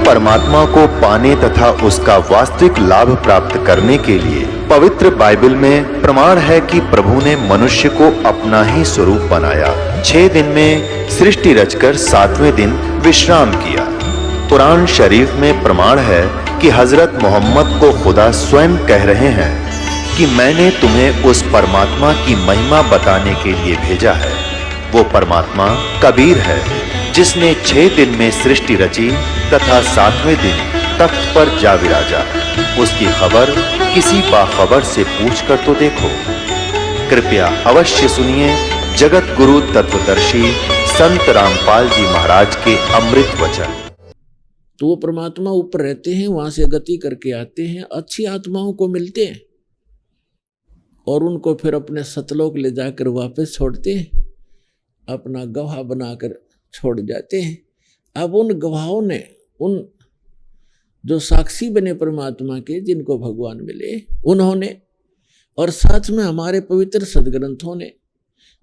परमात्मा को पाने तथा उसका वास्तविक लाभ प्राप्त करने के लिए पवित्र बाइबल में प्रमाण है कि प्रभु ने मनुष्य को अपना ही स्वरूप बनाया। 6 दिन में सृष्टि रचकर 7वें दिन विश्राम किया। कुरान शरीफ में प्रमाण है कि हजरत मोहम्मद को खुदा स्वयं कह रहे हैं कि मैंने तुम्हें उस परमात्मा की महिमा बताने के लिए भेजा है। वो परमात्मा कबीर है जिसने 6 दिन में सृष्टि रची तथा 7वें दिन तख्त पर जा विराजा। उसकी खबर किसी बाखबर से पूछ कर तो देखो। कृपया अवश्य सुनिए जगत गुरु तत्वदर्शी संत रामपाल जी महाराज के अमृत वचन। तो वो परमात्मा ऊपर रहते हैं, वहां से गति करके आते हैं, अच्छी आत्माओं को मिलते हैं और उनको फिर अपने सतलोक ले जाकर वापस छोड़ते हैं, अपना गवाह बनाकर छोड़ जाते हैं। अब उन गवाहों ने, उन जो साक्षी बने परमात्मा के, जिनको भगवान मिले, उन्होंने और साथ में हमारे पवित्र सदग्रंथों ने,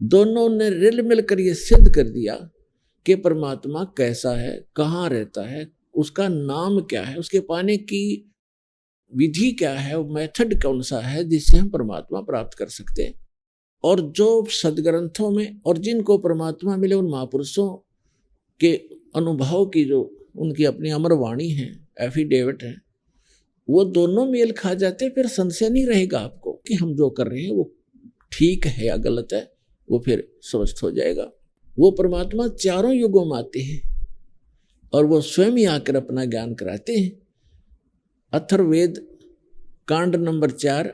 दोनों ने रिल मिलकर ये सिद्ध कर दिया कि परमात्मा कैसा है, कहाँ रहता है, उसका नाम क्या है, उसके पाने की विधि क्या है, मेथड कौन सा है जिससे हम परमात्मा प्राप्त कर सकते हैं। और जो सदग्रंथों में और जिनको परमात्मा मिले उन महापुरुषों के अनुभव की जो उनकी अपनी अमर वाणी है, एफिडेविट है, वो दोनों मेल खा जाते, फिर संशय नहीं रहेगा आपको कि हम जो कर रहे हैं वो ठीक है या गलत है, वो फिर स्पष्ट हो जाएगा। वो परमात्मा चारों युगों में आते हैं और वो स्वयं ही आकर अपना ज्ञान कराते हैं। अथर्ववेद कांड नंबर 4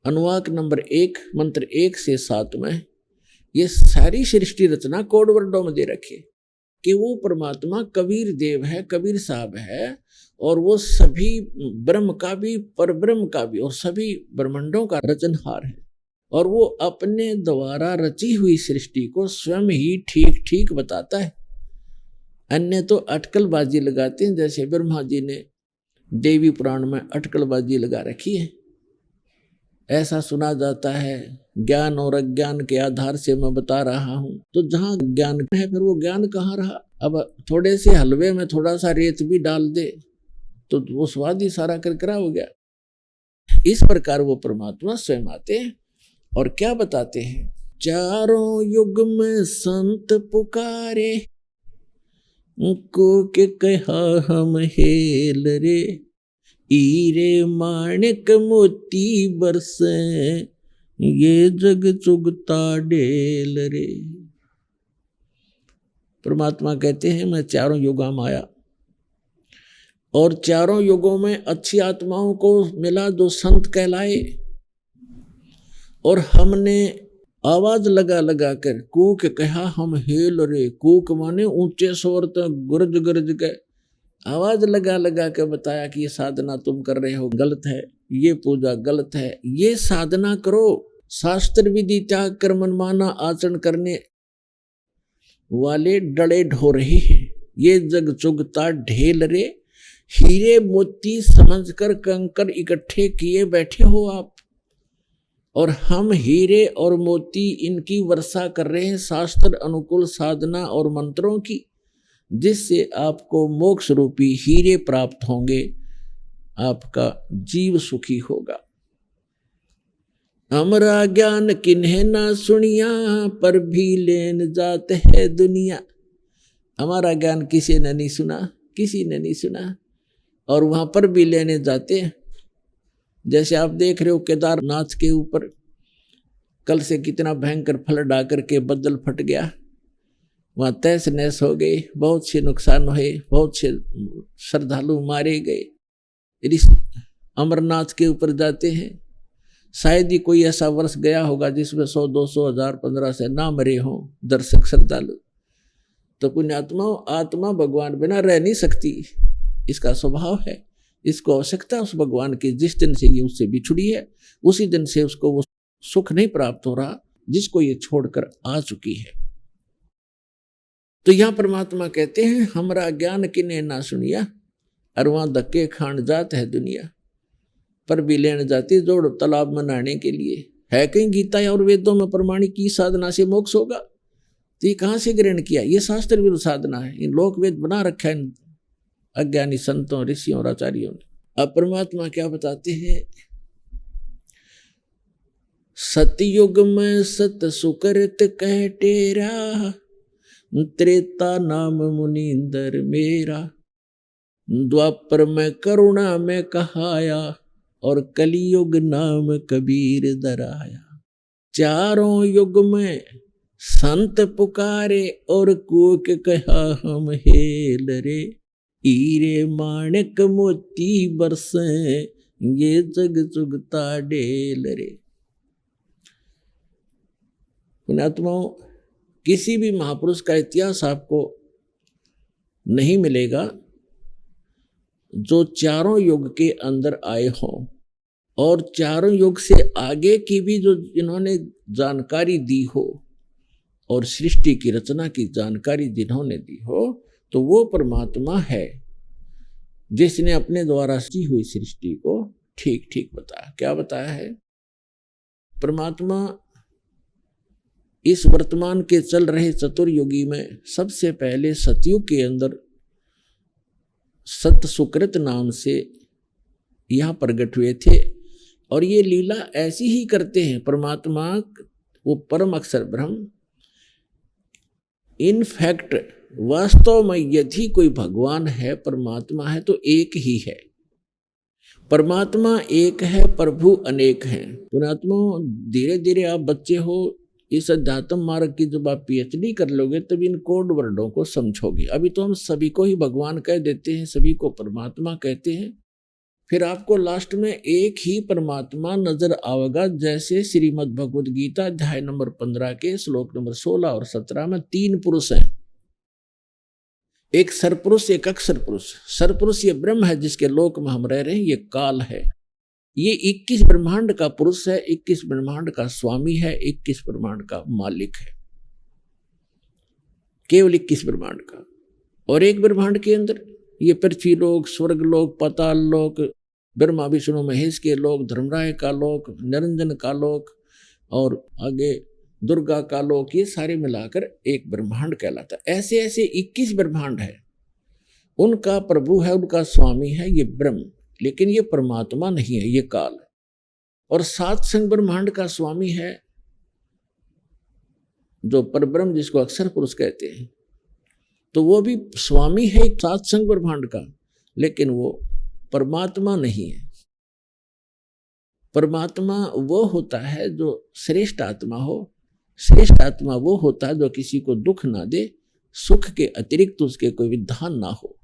अनुवाक नंबर 1 मंत्र 1 से 7 में ये सारी सृष्टि रचना कोड वर्डों में दे रखी है कि वो परमात्मा कबीर देव है, कबीर साहब है, और वो सभी ब्रह्म का भी, परब्रह्म का भी, और सभी ब्रह्मांडों का रचनहार है। और वो अपने द्वारा रची हुई सृष्टि को स्वयं ही ठीक ठीक बताता है। अन्य तो अटकलबाजी लगाते हैं, जैसे ब्रह्मा जी ने देवी पुराण में अटकलबाजी लगा रखी है। ऐसा सुना जाता है, ज्ञान और अज्ञान के आधार से मैं बता रहा हूं। तो जहां ज्ञान है फिर वो ज्ञान कहाँ रहा। अब थोड़े से हलवे में थोड़ा सा रेत भी डाल दे तो वो स्वाद ही सारा करकरा हो गया। इस प्रकार वो परमात्मा स्वयं आते हैं और क्या बताते हैं, चारों युग में संत पुकारे, को के कहा हम हेल रे, हीरे माणिक मोती बरसे, ये जग चुगता ढेल रे। परमात्मा कहते हैं मैं चारों युगों में आया और चारों युगों में अच्छी आत्माओं को मिला जो संत कहलाए, और हमने आवाज लगा लगा कर कूक कहा हम हेल रे। कूक माने ऊंचे स्वर तक गरज गरज के आवाज लगा लगा के बताया कि ये साधना तुम कर रहे हो गलत है, ये पूजा गलत है, ये साधना करो। शास्त्र विधि त्याग कर मनमाना आचरण करने वाले डड़े ढो रहे हैं। ये जग चुगता ढेल रे, हीरे मोती समझकर कंकर इकट्ठे किए बैठे हो आप, और हम हीरे और मोती इनकी वर्षा कर रहे हैं, शास्त्र अनुकूल साधना और मंत्रों की, जिससे आपको मोक्ष रूपी हीरे प्राप्त होंगे, आपका जीव सुखी होगा। हमारा ज्ञान किन्हें ना सुनिया, पर भी लेन जात है दुनिया। हमारा ज्ञान किसी ने नहीं सुना, किसी ने नहीं सुना, और वहां पर भी लेने जाते हैं। जैसे आप देख रहे हो केदारनाथ के ऊपर कल से कितना भयंकर फ्लड आकर के बदल फट गया, वहाँ तहस नहस हो गई, बहुत से नुकसान हुए, बहुत से श्रद्धालु मारे गए। अमरनाथ के ऊपर जाते हैं, शायद ही कोई ऐसा वर्ष गया होगा जिसमें 100, 200, 1000, 15 से ना मरे हों दर्शक श्रद्धालु। तो पुण्यात्माओं, आत्मा भगवान बिना रह नहीं सकती, इसका स्वभाव है। इसको आवश्यकता उस भगवान की, जिस दिन से ये उससे बिछुड़ी है उसी दिन से उसको वो सुख नहीं प्राप्त हो रहा जिसको ये छोड़कर आ चुकी है। तो यहां परमात्मा कहते हैं हमरा ज्ञान किने ना सुनिया, और वहां धक्के खान जात है दुनिया, पर भी लेने जाती जोड़ तालाब में नहाने के लिए। है कहीं गीता और वेदों में प्रमाणिक की साधना से मोक्ष होगा? तो ये कहाँ से ग्रहण किया? ये शास्त्र विरुद्ध साधना है, इन लोक वेद बना रखा है अज्ञानी संतों, ऋषियों और आचार्यों ने। अब परमात्मा क्या बताते हैं? सतयुग में सत सुकृत कह टेरा, त्रेता नाम मुनींदर मेरा, द्वापर में करुणा में कहाया, और कलियुग नाम कबीर दराया। चारों युग में संत पुकारे, और कोक कहा हम हेल रे, हीरे माणिक मोती बरसे, ये जग चुगता डेल रे। पुण्यात्माओं, किसी भी महापुरुष का इतिहास आपको नहीं मिलेगा जो चारों युग के अंदर आए हों, और चारों युग से आगे की भी जो जिन्होंने जानकारी दी हो, और सृष्टि की रचना की जानकारी जिन्होंने दी हो, तो वो परमात्मा है जिसने अपने द्वारा की हुई सृष्टि को ठीक ठीक बताया। क्या बताया है? परमात्मा इस वर्तमान के चल रहे चतुर्युगी में सबसे पहले सतयुग के अंदर सत सुकृत नाम से यहाँ प्रकट हुए थे, और ये लीला ऐसी ही करते हैं परमात्मा, वो परम अक्षर ब्रह्म। इनफैक्ट वास्तव में यदि कोई भगवान है, परमात्मा है, तो एक ही है। परमात्मा एक है, प्रभु अनेक हैं। पुण्यात्मा, धीरे धीरे आप बच्चे हो, इस अध्यात्म मार्ग की जब आप पीएचडी कर लोगे तब इन कोड वर्डों को समझोगे। अभी तो हम सभी को ही भगवान कह देते हैं, सभी को परमात्मा कहते हैं। फिर आपको लास्ट में एक ही परमात्मा नजर आएगा, जैसे श्रीमद् भगवद गीता अध्याय नंबर 15 के श्लोक नंबर 16 और 17 में 3 पुरुष हैं, एक सरपुरुष, एक अक्षर पुरुष। सरपुरुष ये ब्रह्म है जिसके लोक में हम रह रहे हैं, ये काल है, ये 21 ब्रह्मांड का पुरुष है, 21 ब्रह्मांड का स्वामी है, 21 ब्रह्मांड का मालिक है, केवल 21 ब्रह्मांड का। और एक ब्रह्मांड के अंदर ये पृथ्वी लोक, स्वर्ग लोक, पाताल लोक, ब्रह्मा विष्णु महेश के लोक, धर्मराय का लोक, निरंजन का लोक, और आगे दुर्गा का लोक, ये सारे मिलाकर एक ब्रह्मांड कहलाता है। ऐसे ऐसे 21 ब्रह्मांड है, उनका प्रभु है, उनका स्वामी है ये ब्रह्म, लेकिन ये परमात्मा नहीं है, ये काल है। और 7 संग ब्रह्मांड का स्वामी है जो परब्रह्म, जिसको अक्षर पुरुष कहते हैं, तो वो भी स्वामी है 7 संग ब्रह्मांड का, लेकिन वो परमात्मा नहीं है। परमात्मा वो होता है जो श्रेष्ठ आत्मा हो। श्रेष्ठ आत्मा वो होता है जो किसी को दुख ना दे, सुख के अतिरिक्त उसके कोई विधान ना हो।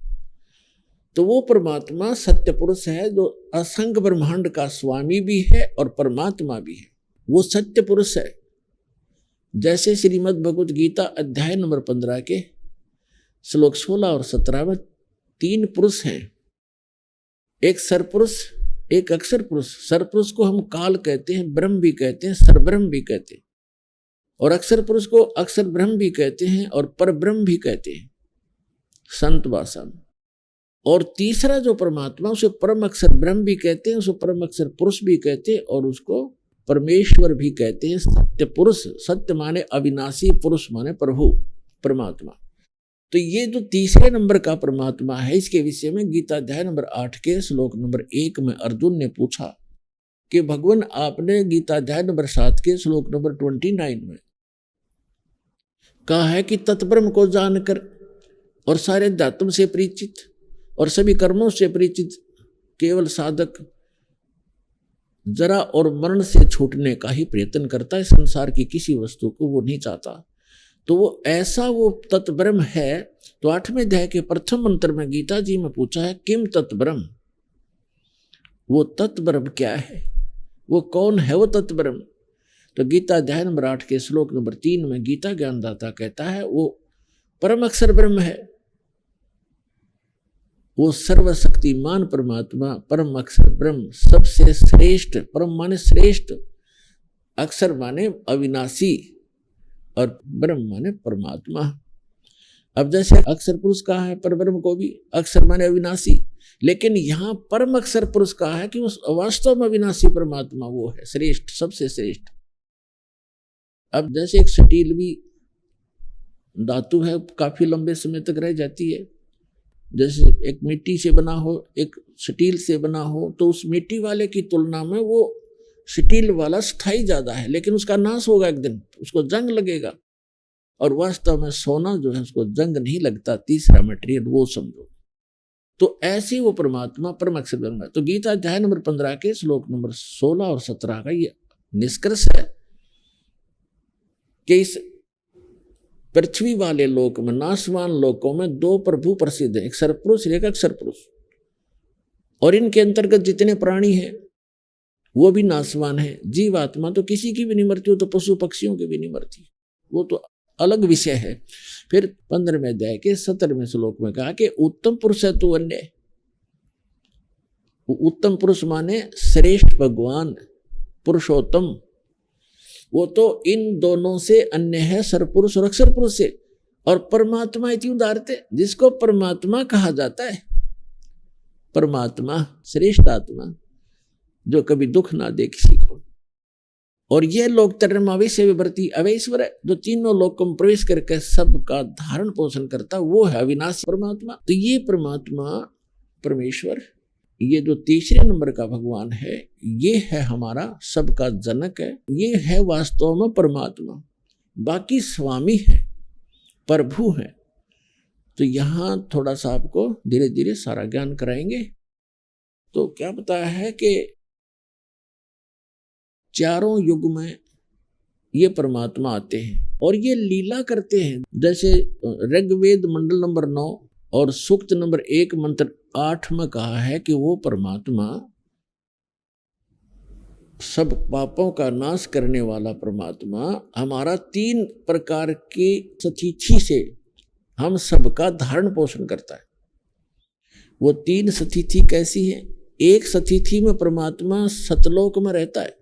तो वो परमात्मा सत्य पुरुष है जो असंग ब्रह्मांड का स्वामी भी है और परमात्मा भी है। वो सत्य पुरुष है। जैसे श्रीमद् भगवद गीता अध्याय नंबर 15 के श्लोक 16 और 17 में 3 पुरुष हैं, एक सरपुरुष, एक अक्षर पुरुष। सरपुरुष को हम काल कहते हैं, ब्रह्म भी कहते हैं, सरब्रह्म भी कहते हैं, और अक्षर पुरुष को अक्षर ब्रह्म भी कहते हैं और परब्रह्म भी कहते हैं संत भाषा में। और तीसरा जो परमात्मा, उसे परम अक्षर ब्रह्म भी कहते हैं, उसे परम अक्षर पुरुष भी कहते हैं, और उसको परमेश्वर भी कहते हैं, सत्य पुरुष। सत्य माने अविनाशी, पुरुष माने प्रभु, परमात्मा। तो ये जो तीसरे नंबर का परमात्मा है, इसके विषय में गीता अध्याय नंबर 8 के श्लोक नंबर 1 में अर्जुन ने पूछा कि भगवान, आपने गीता अध्याय नंबर 7 के श्लोक नंबर 29 में कहा है कि तत्ब्रह्म को जानकर और सारे अध्यात्म से परिचित और सभी कर्मों से परिचित केवल साधक जरा और मरण से छूटने का ही प्रयत्न करता है, संसार की किसी वस्तु को वो नहीं चाहता। तो वो ऐसा वो तत्ब्रह्म है। तो 8वें अध्याय के प्रथम मंत्र में गीता जी में पूछा है, किम तत्ब्रह्म, वो तत्ब्रह्म क्या है, वो कौन है वो तत्ब्रह्म। तो गीता अध्याय नंबर 8 के श्लोक नंबर 3 में गीता ज्ञानदाता कहता है, वो परम अक्षर ब्रह्म है, वो सर्वशक्तिमान परमात्मा, परम अक्षर ब्रह्म, सबसे श्रेष्ठ। परम माने श्रेष्ठ, अक्षर माने अविनाशी, और ब्रह्म माने परमात्मा। अब जैसे अक्षर पुरुष कहा है परब्रह्म को भी, अक्षर माने अविनाशी, लेकिन यहाँ परम अक्षर पुरुष कहा है कि वो वास्तव में अविनाशी परमात्मा वो है, श्रेष्ठ, सबसे श्रेष्ठ। अब जैसे एक स्टील भी धातु है, काफी लंबे समय तक रह जाती है, जैसे एक मिट्टी से बना हो, एक स्टील से बना हो, तो उस मिट्टी वाले की तुलना में वो स्टील वाला स्थायी ज्यादा है, लेकिन उसका नाश होगा एक दिन, उसको जंग लगेगा। और वास्तव में सोना जो है उसको जंग नहीं लगता, तीसरा मटेरियल वो समझो। तो ऐसे वो परमात्मा परम अक्षर ब्रह्म है। तो गीता अध्याय नंबर 15 के श्लोक नंबर 16 और 17 का ये निष्कर्ष है कि इस पृथ्वी वाले लोक में, नाशवान लोकों में दो प्रभु प्रसिद्ध है, एक सरपुरुष एक अक्षर पुरुष। और इनके अंतर्गत जितने प्राणी हैं वो भी नाशवान है। जीवात्मा तो किसी की भी नहीं मरती, हो तो पशु पक्षियों की भी नहीं मरती, वो तो अलग विषय है। फिर 15वें अध्याय के 17वें श्लोक में कहा कि उत्तम पुरुष है तू अन्य। उत्तम पुरुष माने श्रेष्ठ भगवान पुरुषोत्तम, वो तो इन दोनों से अन्य है, सरपुरुष और अक्षर पुरुष से। और परमात्मा इति उदारते, जिसको परमात्मा कहा जाता है, परमात्मा श्रेष्ठ आत्मा जो कभी दुख ना दे किसी को। और ये लोग तरमावेश विवर्ती अवैश्वर है, जो तीनों लोकों में प्रवेश करके सबका धारण पोषण करता, वो है अविनाशी परमात्मा। तो ये परमात्मा परमेश्वर, ये जो तीसरे नंबर का भगवान है, ये है हमारा सबका जनक है, ये है वास्तव में परमात्मा। बाकी स्वामी है, प्रभु है। तो यहाँ थोड़ा सा आपको धीरे धीरे सारा ज्ञान कराएंगे। तो क्या बताया है कि चारों युग में ये परमात्मा आते हैं और ये लीला करते हैं। जैसे ऋग्वेद मंडल नंबर 9 और सूक्त नंबर 1 मंत्र 8 में कहा है कि वो परमात्मा सब पापों का नाश करने वाला परमात्मा हमारा 3 प्रकार की सतिथि से हम सबका धारण पोषण करता है। वो 3 सतिथि कैसी है? एक सतिथि में परमात्मा सतलोक में रहता है,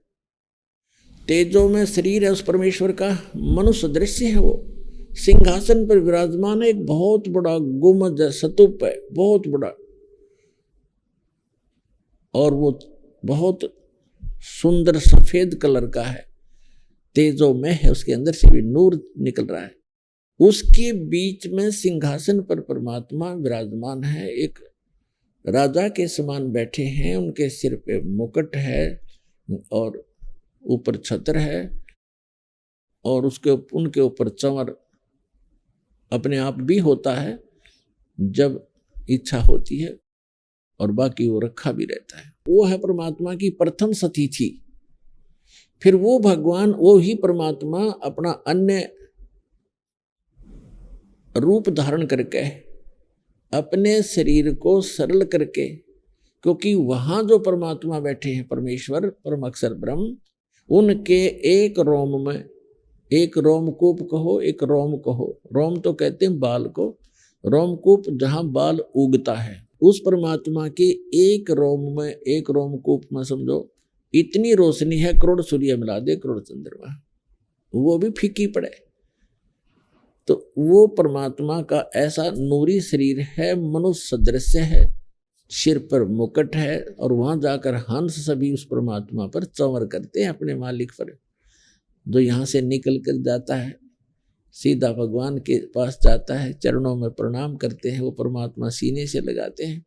तेजो में शरीर है उस परमेश्वर का, मनुष्य दृश्य है, वो सिंहासन पर विराजमान है, एक बहुत बड़ा गुम्बद है, स्तूप है बहुत बड़ा, और वो बहुत सुंदर सफेद कलर का है, तेजो में है, उसके अंदर से भी नूर निकल रहा है। उसके बीच में सिंहासन पर परमात्मा विराजमान है, एक राजा के समान बैठे हैं, उनके सिर पे मुकुट है और ऊपर छत्र है, और उनके ऊपर चंवर अपने आप भी होता है जब इच्छा होती है, और बाकी वो रखा भी रहता है। वो है परमात्मा की प्रथम सतिथि। फिर वो भगवान, वो ही परमात्मा अपना अन्य रूप धारण करके अपने शरीर को सरल करके, क्योंकि वहां जो परमात्मा बैठे हैं परमेश्वर परम अक्षर ब्रह्म, उनके एक रोम में, एक रोमकूप कहो एक रोम कहो, रोम तो कहते हैं बाल को, रोमकूप जहां बाल उगता है, उस परमात्मा के एक रोम में, एक रोमकूप में समझो इतनी रोशनी है, करोड़ सूर्य मिला दे करोड़ चंद्रमा, वो भी फीकी पड़े। तो वो परमात्मा का ऐसा नूरी शरीर है, मनुष्य सदृश्य है, सिर पर मुकुट है, और वहां जाकर हंस सभी उस परमात्मा पर चंवर करते हैं, अपने मालिक पर। जो यहाँ से निकल कर जाता है सीधा भगवान के पास जाता है, चरणों में प्रणाम करते हैं, वो परमात्मा सीने से लगाते हैं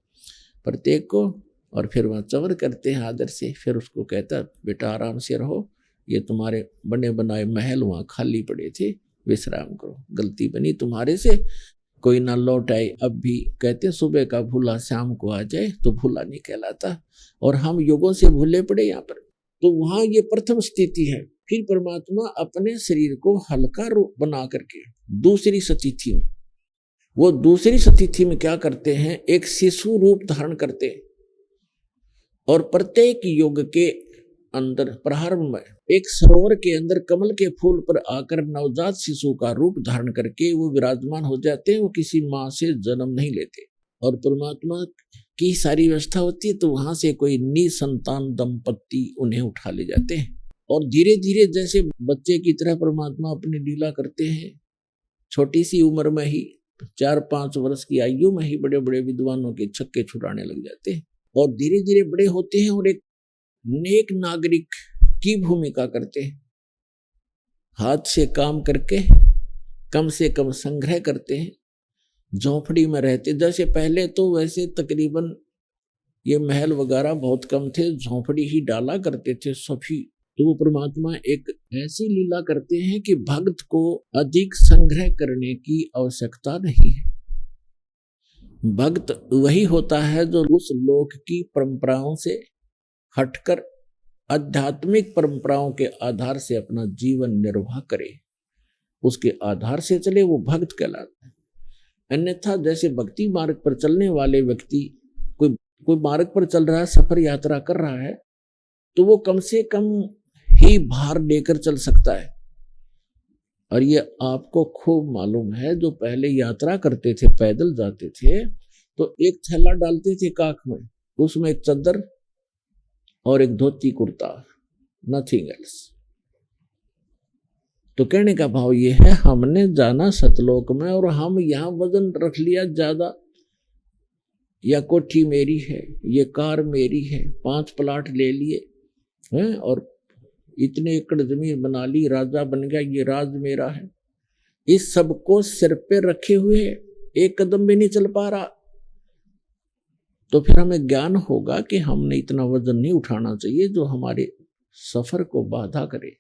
प्रत्येक को, और फिर वहाँ चंवर करते हैं आदर से। फिर उसको कहता बेटा आराम से रहो, ये तुम्हारे बने बनाए महल वहाँ खाली पड़े थे, विश्राम करो, गलती बनी तुम्हारे से, कोई ना लौट आए। अब भी कहते सुबह का भूला शाम को आ जाए तो भूला नहीं कहलाता, और हम युगों से भूले पड़े यहाँ पर। तो वहां ये प्रथम स्थिति है। फिर परमात्मा अपने शरीर को हल्का रूप बना करके दूसरी सतिथि में, वो दूसरी सतिथि में क्या करते हैं, एक शिशु रूप धारण करते हैं, और प्रत्येक युग के अंदर प्रारंभ में एक सरोवर के अंदर कमल के फूल पर आकर नवजात शिशु का रूप धारण करके वो विराजमान हो जाते हैं। वो किसी माँ से जन्म नहीं लेते, और परमात्मा की सारी व्यवस्था होती है, तो वहां से कोई निसंतान दंपत्ति उन्हें उठा ले जाते हैं, और धीरे धीरे जैसे बच्चे की तरह परमात्मा अपनी लीला करते हैं। छोटी सी उम्र में ही 4-5 वर्ष की आयु में ही बड़े बड़े विद्वानों के छक्के छुड़ाने लग जाते हैं, और धीरे धीरे बड़े होते हैं और एक नेक नागरिक की भूमिका करते हैं। हाथ से काम करके कम से कम संग्रह करते हैं, झोंपड़ी में रहते। जैसे पहले तो वैसे तकरीबन ये महल वगैरह बहुत कम थे, झोंपड़ी ही डाला करते थे सभी। तो वो परमात्मा एक ऐसी लीला करते हैं कि भक्त को अधिक संग्रह करने की आवश्यकता नहीं है। भक्त वही होता है जो उस लोक की परंपराओं से हटकर आध्यात्मिक परंपराओं के आधार से अपना जीवन निर्वाह करे, उसके आधार से चले, वो भक्त कहलाता है। अन्यथा जैसे भक्ति मार्ग पर चलने वाले व्यक्ति कोई मार्ग पर चल रहा है, सफर यात्रा कर रहा है, तो वो कम से कम ही भार लेकर चल सकता है। और ये आपको खूब मालूम है, जो पहले यात्रा करते थे, पैदल जाते थे, तो एक थैला डालते थे काख में, उसमें एक चादर और एक धोती कुर्ता, नथिंग एल्स। तो कहने का भाव ये है, हमने जाना सतलोक में और हम यहाँ वजन रख लिया ज्यादा, या कोठी मेरी है, ये कार मेरी है, 5 प्लाट ले लिए हैं और इतने एकड़ जमीन बना ली, राजा बन गया, ये राज मेरा है। इस सब को सिर पे रखे हुए एक कदम भी नहीं चल पा रहा, तो फिर हमें ज्ञान होगा कि हमने इतना वजन नहीं उठाना चाहिए जो हमारे सफर को बाधा करे।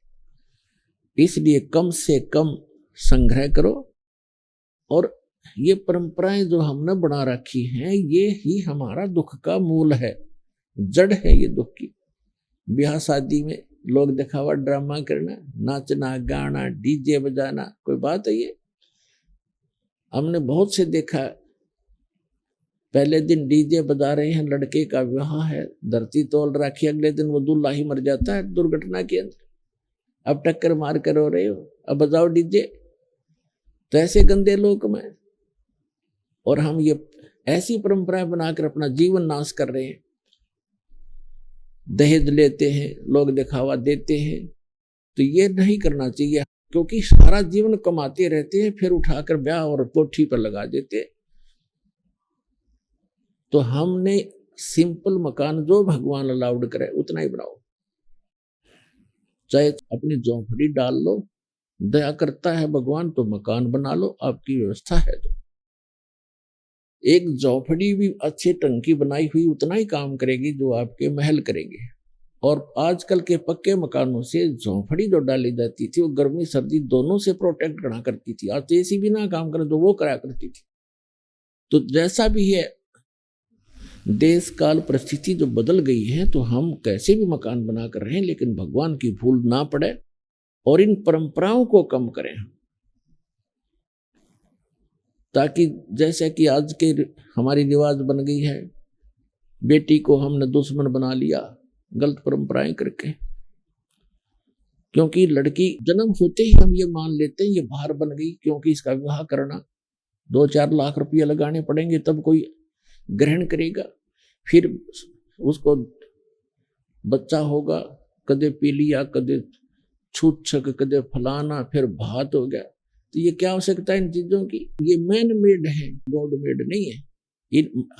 इसलिए कम से कम संग्रह करो, और ये परंपराएं जो हमने बना रखी हैं, ये ही हमारा दुख का मूल है, जड़ है ये दुख की। ब्याह शादी में लोग दिखावा ड्रामा करना, नाचना गाना, डीजे बजाना, कोई बात है ये? हमने बहुत से देखा, पहले दिन डीजे बजा रहे हैं, लड़के का विवाह है, धरती तोल रखी, अगले दिन वो दूल्हा ही मर जाता है दुर्घटना के अंदर। अब टक्कर मार कर रो रहे हो, अब बजाओ डीजे। तो ऐसे गंदे लोक में, और हम ये ऐसी परंपराएं बनाकर अपना जीवन नाश कर रहे हैं। दहेज लेते हैं, लोग दिखावा देते हैं, तो ये नहीं करना चाहिए, क्योंकि सारा जीवन कमाते रहते हैं, फिर उठाकर ब्याह और कोठी पर लगा देते। तो हमने सिंपल मकान जो भगवान अलाउड करे उतना ही बनाओ, चाहे अपनी झोंपड़ी डाल लो, दया करता है भगवान तो मकान बना लो, आपकी व्यवस्था है तो। एक झोंपड़ी भी अच्छे ढंग की बनाई हुई उतना ही काम करेगी जो आपके महल करेंगे। और आजकल के पक्के मकानों से झोंपड़ी जो डाली जाती थी, वो गर्मी सर्दी दोनों से प्रोटेक्ट करा करती थी। आज ऐसी भी ना काम करे तो वो करा करती थी। तो जैसा भी है, देश काल परिस्थिति जो बदल गई है, तो हम कैसे भी मकान बना कर रहे हैं, लेकिन भगवान की भूल ना पड़े और इन परंपराओं को कम करें, ताकि जैसे कि आज के हमारी रिवाज बन गई है, बेटी को हमने दुश्मन बना लिया गलत परंपराएं करके। क्योंकि लड़की जन्म होते ही हम ये मान लेते हैं ये भार बन गई, क्योंकि इसका विवाह करना 2-4 लाख रुपया लगाने पड़ेंगे तब कोई ग्रहण करेगा, फिर उसको बच्चा होगा, कदे पी लिया, कदे छूट छक, कदे फलाना, फिर भात हो गया। तो ये क्या आवश्यकता है इन चीजों की? ये मैन मेड है, गॉड मेड नहीं है।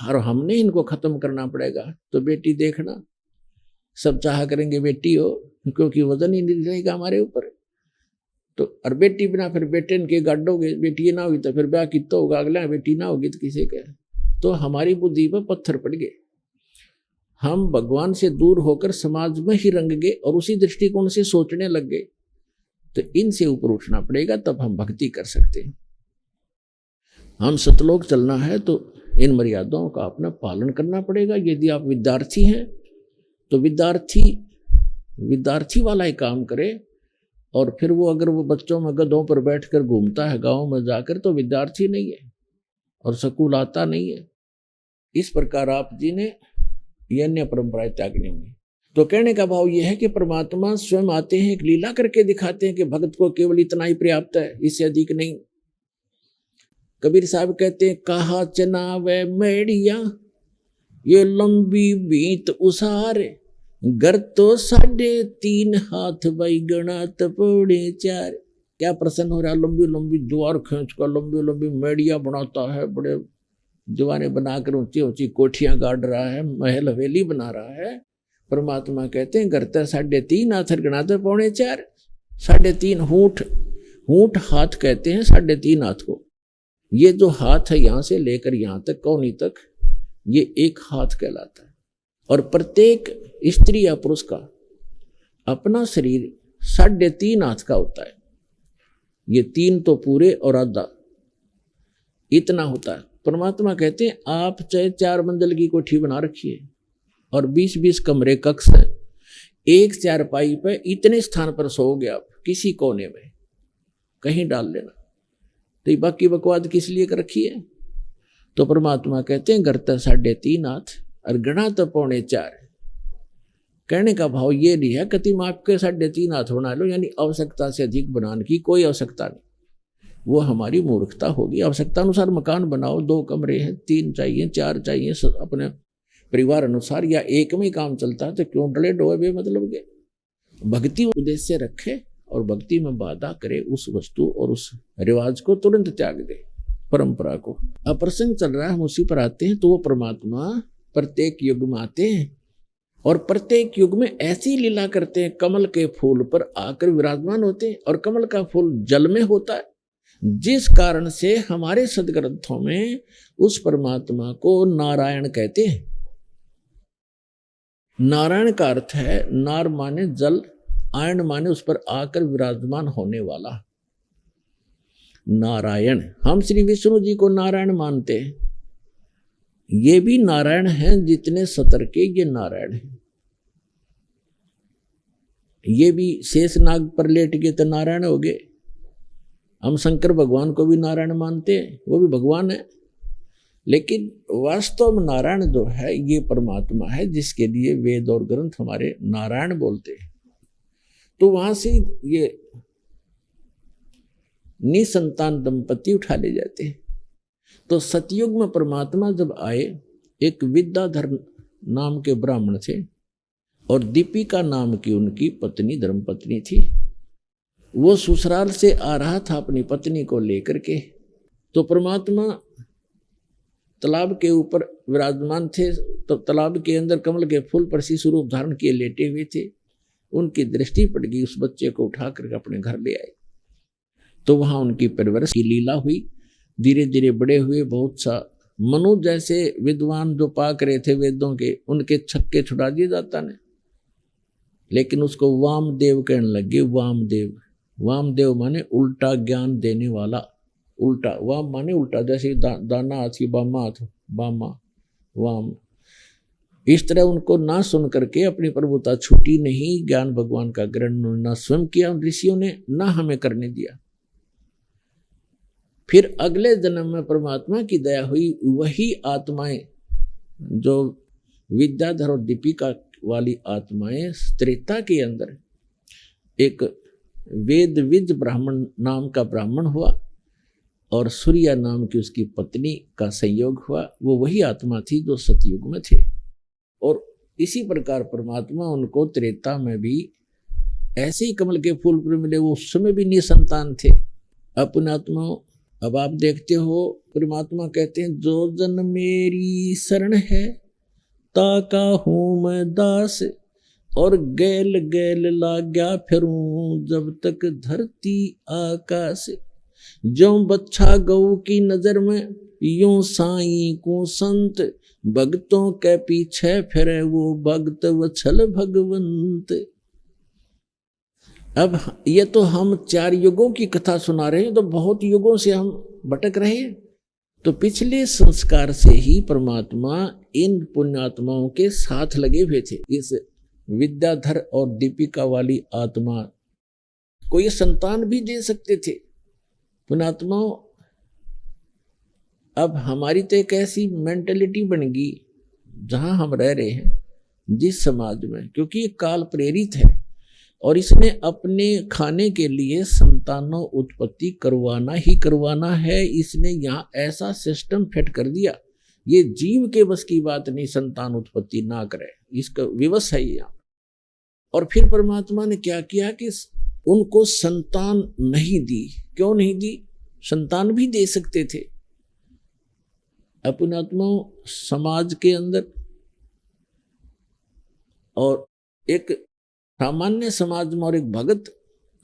और हमने इनको खत्म करना पड़ेगा। तो बेटी देखना, सब चाह करेंगे बेटी हो, क्योंकि वजन ही नहीं रहेगा हमारे ऊपर। तो और बेटी बिना फिर बेटे के गाड़ोगे, बेटी ना हुई तो फिर ब्याह कितना होगा, अगला बेटी ना होगी तो किसे क्या। तो हमारी बुद्धि पर पत्थर पड़ गए, हम भगवान से दूर होकर समाज में ही रंग गए और उसी दृष्टिकोण से सोचने लग गए। तो इनसे ऊपर उठना पड़ेगा, तब हम भक्ति कर सकते हैं। हम सतलोक चलना है तो इन मर्यादाओं का अपना पालन करना पड़ेगा। यदि आप विद्यार्थी हैं तो विद्यार्थी वाला ही काम करे, और फिर वो अगर वो बच्चों में गधों पर बैठकर घूमता है गांव में जाकर, तो विद्यार्थी नहीं है और स्कूल आता नहीं है। इस प्रकार आप जी ने ये अन्य परंपराएं त्यागनी होंगी। तो कहने का भाव यह है कि परमात्मा स्वयं आते हैं, एक लीला करके दिखाते हैं कि भक्त को केवल इतना ही पर्याप्त है, इससे अधिक नहीं। कबीर साहब कहते हैं, कहा चनावे मेड़िया ये लंबी बीत उसारे, घर तो 3.5 हाथ भाई गणात पौड़े 4। क्या प्रसन्न हो रहा, लंबी लंबी द्वार खींच कर लंबी लंबी मेड़िया बनाता है, बड़े दीवाने बनाकर ऊंची ऊंची कोठियां गाड़ रहा है, महल हवेली बना रहा है। परमात्मा कहते हैं, घर तो 3.5 हाथ गणाते पौड़े 4। 3.5 हूठ हाथ कहते हैं 3.5 हाथ को। ये जो हाथ है यहां से लेकर यहां तक कौनी तक, ये एक हाथ कहलाता है। और प्रत्येक स्त्री या पुरुष का अपना शरीर 3.5 हाथ का होता है। ये 3 तो पूरे और आधा इतना होता है। परमात्मा कहते हैं आप चाहे 4 मंजिल की कोठी बना रखिए और 20-20 कमरे कक्ष है, एक चारपाई पे इतने स्थान पर सोओगे आप, किसी कोने में कहीं डाल लेना, तो ये बाकी बकवाद किस लिए कर रखी है? तो परमात्मा कहते हैं घर तो 3.5 हाथ और गणा तो 4.25। कहने का भाव ये नहीं है कति माप के 3.5 हाथ बना लो, यानी आवश्यकता से अधिक बनाने की कोई आवश्यकता नहीं, वो हमारी मूर्खता होगी। आवश्यकता अनुसार मकान बनाओ, 2 कमरे हैं, 3 चाहिए, 4 चाहिए, अपने परिवार अनुसार, या एक में ही काम चलता है तो क्यों डले डोए बेमतलब के। भक्ति उद्देश्य रखे और भक्ति में बाधा करे, उस वस्तु और उस रिवाज को तुरंत त्याग दे, परंपरा को। अब प्रसंग चल रहा है, हम उसी पर आते हैं। तो वो परमात्मा प्रत्येक युग में आते हैं और प्रत्येक युग में ऐसी लीला करते हैं, कमल के फूल पर आकर विराजमान होते हैं। और कमल का फूल जल में होता है, जिस कारण से हमारे सदग्रंथों में उस परमात्मा को नारायण कहते हैं। नारायण का अर्थ है, नार माने जल, आयन माने उस पर आकर विराजमान होने वाला नारायण। हम श्री विष्णु जी को नारायण मानते हैं, ये भी नारायण हैं, जितने सतर के ये नारायण हैं। ये भी शेष नाग पर लेट गए तो नारायण हो गए। हम शंकर भगवान को भी नारायण मानते हैं, वो भी भगवान है, लेकिन वास्तव में नारायण जो है ये परमात्मा है, जिसके लिए वेद और ग्रंथ हमारे नारायण बोलते हैं। तो वहां से ये निसंतान दंपति उठा ले जाते हैं। तो सतयुग में परमात्मा जब आए, एक विद्याधर नाम के ब्राह्मण थे और दीपिका नाम की उनकी पत्नी धर्मपत्नी थी। वो ससुराल से आ रहा था अपनी पत्नी को लेकर के, तो परमात्मा तालाब के ऊपर विराजमान थे। तो तालाब के अंदर कमल के फूल पर शिशु रूप धारण किए लेटे हुए थे। उनकी दृष्टि पड़ गई, उस बच्चे को उठा करके अपने घर ले आए। तो वहां उनकी परवरिश की लीला हुई, धीरे धीरे बड़े हुए। बहुत सा मनु जैसे विद्वान जो पाक रहे थे वेदों के, उनके छक्के छुड़ा दिए जाता ने, लेकिन उसको वामदेव कहने लगे। वामदेव, वामदेव माने उल्टा ज्ञान देने वाला। उल्टा, वाम माने उल्टा, जैसे दाना हाथ की बामा हाथ, बामा वाम। इस तरह उनको ना सुन करके अपनी प्रभुता छूटी नहीं। ज्ञान भगवान का ग्रहण ना स्वयं किया ऋषियों ने, ना हमें करने दिया। फिर अगले जन्म में परमात्मा की दया हुई, वही आत्माएं जो विद्याधर और दीपिका वाली आत्माएं त्रेता के अंदर एक वेद विद ब्राह्मण नाम का ब्राह्मण हुआ और सूर्या नाम की उसकी पत्नी का संयोग हुआ। वो वही आत्मा थी जो सतयुग में थे। और इसी प्रकार परमात्मा उनको त्रेता में भी ऐसे ही कमल के फूल पर मिले। वो उस समय भी निसंतान थे अपने आत्मा। अब आप देखते हो परमात्मा कहते हैं, जो जन मेरी शरण है ताका हूं मैं दास, और गैल गैल लाग्या फिरूं जब तक धरती आकाश। जो बच्छा गऊ की नजर में यूं साईं को संत, भक्तों के पीछे फिरे वो भक्त वत्सल भगवंत। अब ये तो हम 4 युगों की कथा सुना रहे हैं, तो बहुत युगों से हम भटक रहे हैं। तो पिछले संस्कार से ही परमात्मा इन पुण्यात्माओं के साथ लगे हुए थे। इस विद्याधर और दीपिका वाली आत्मा को ये संतान भी दे सकते थे पुण्यात्माओं। अब हमारी तो एक ऐसी मेंटेलिटी बन गई जहां हम रह रहे हैं, जिस समाज में, क्योंकि ये काल प्रेरित है और इसने अपने खाने के लिए संतानों उत्पत्ति करवाना ही करवाना है। इसने यहाँ ऐसा सिस्टम फिट कर दिया, ये जीव के बस की बात नहीं संतान उत्पत्ति ना करे, इसका विवश है यहाँ। और फिर परमात्मा ने क्या किया कि उनको संतान नहीं दी। क्यों नहीं दी? संतान भी दे सकते थे। अपने आत्माओं समाज के अंदर और एक सामान्य समाज में और एक भगत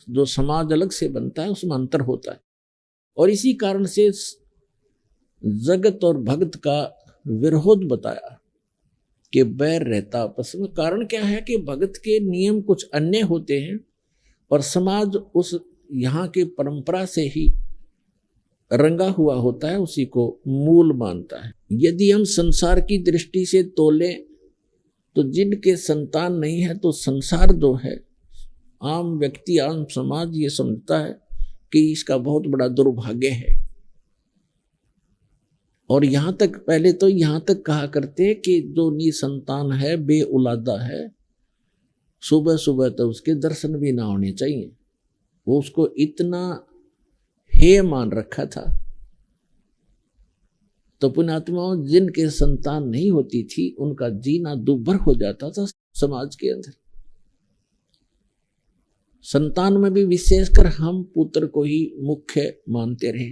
जो समाज अलग से बनता है, उसमें अंतर होता है। और इसी कारण से जगत और भक्त का विरोध बताया कि बैर रहता आपस में। कारण क्या है कि भगत के नियम कुछ अन्य होते हैं और समाज उस यहाँ की परंपरा से ही रंगा हुआ होता है, उसी को मूल मानता है। यदि हम संसार की दृष्टि से तोलें तो जिनके संतान नहीं है तो संसार जो है, आम व्यक्ति, आम समाज ये समझता है कि इसका बहुत बड़ा दुर्भाग्य है। और यहाँ तक, पहले तो यहाँ तक कहा करते कि जो निसंतान है, बे औलादा है, सुबह सुबह तो उसके दर्शन भी ना होने चाहिए। वो उसको इतना हेय मान रखा था। तो पुण्यात्माओं, जिनके संतान नहीं होती थी उनका जीना दुर्भर हो जाता था समाज के अंदर। संतान में भी विशेषकर हम पुत्र को ही मुख्य मानते रहे।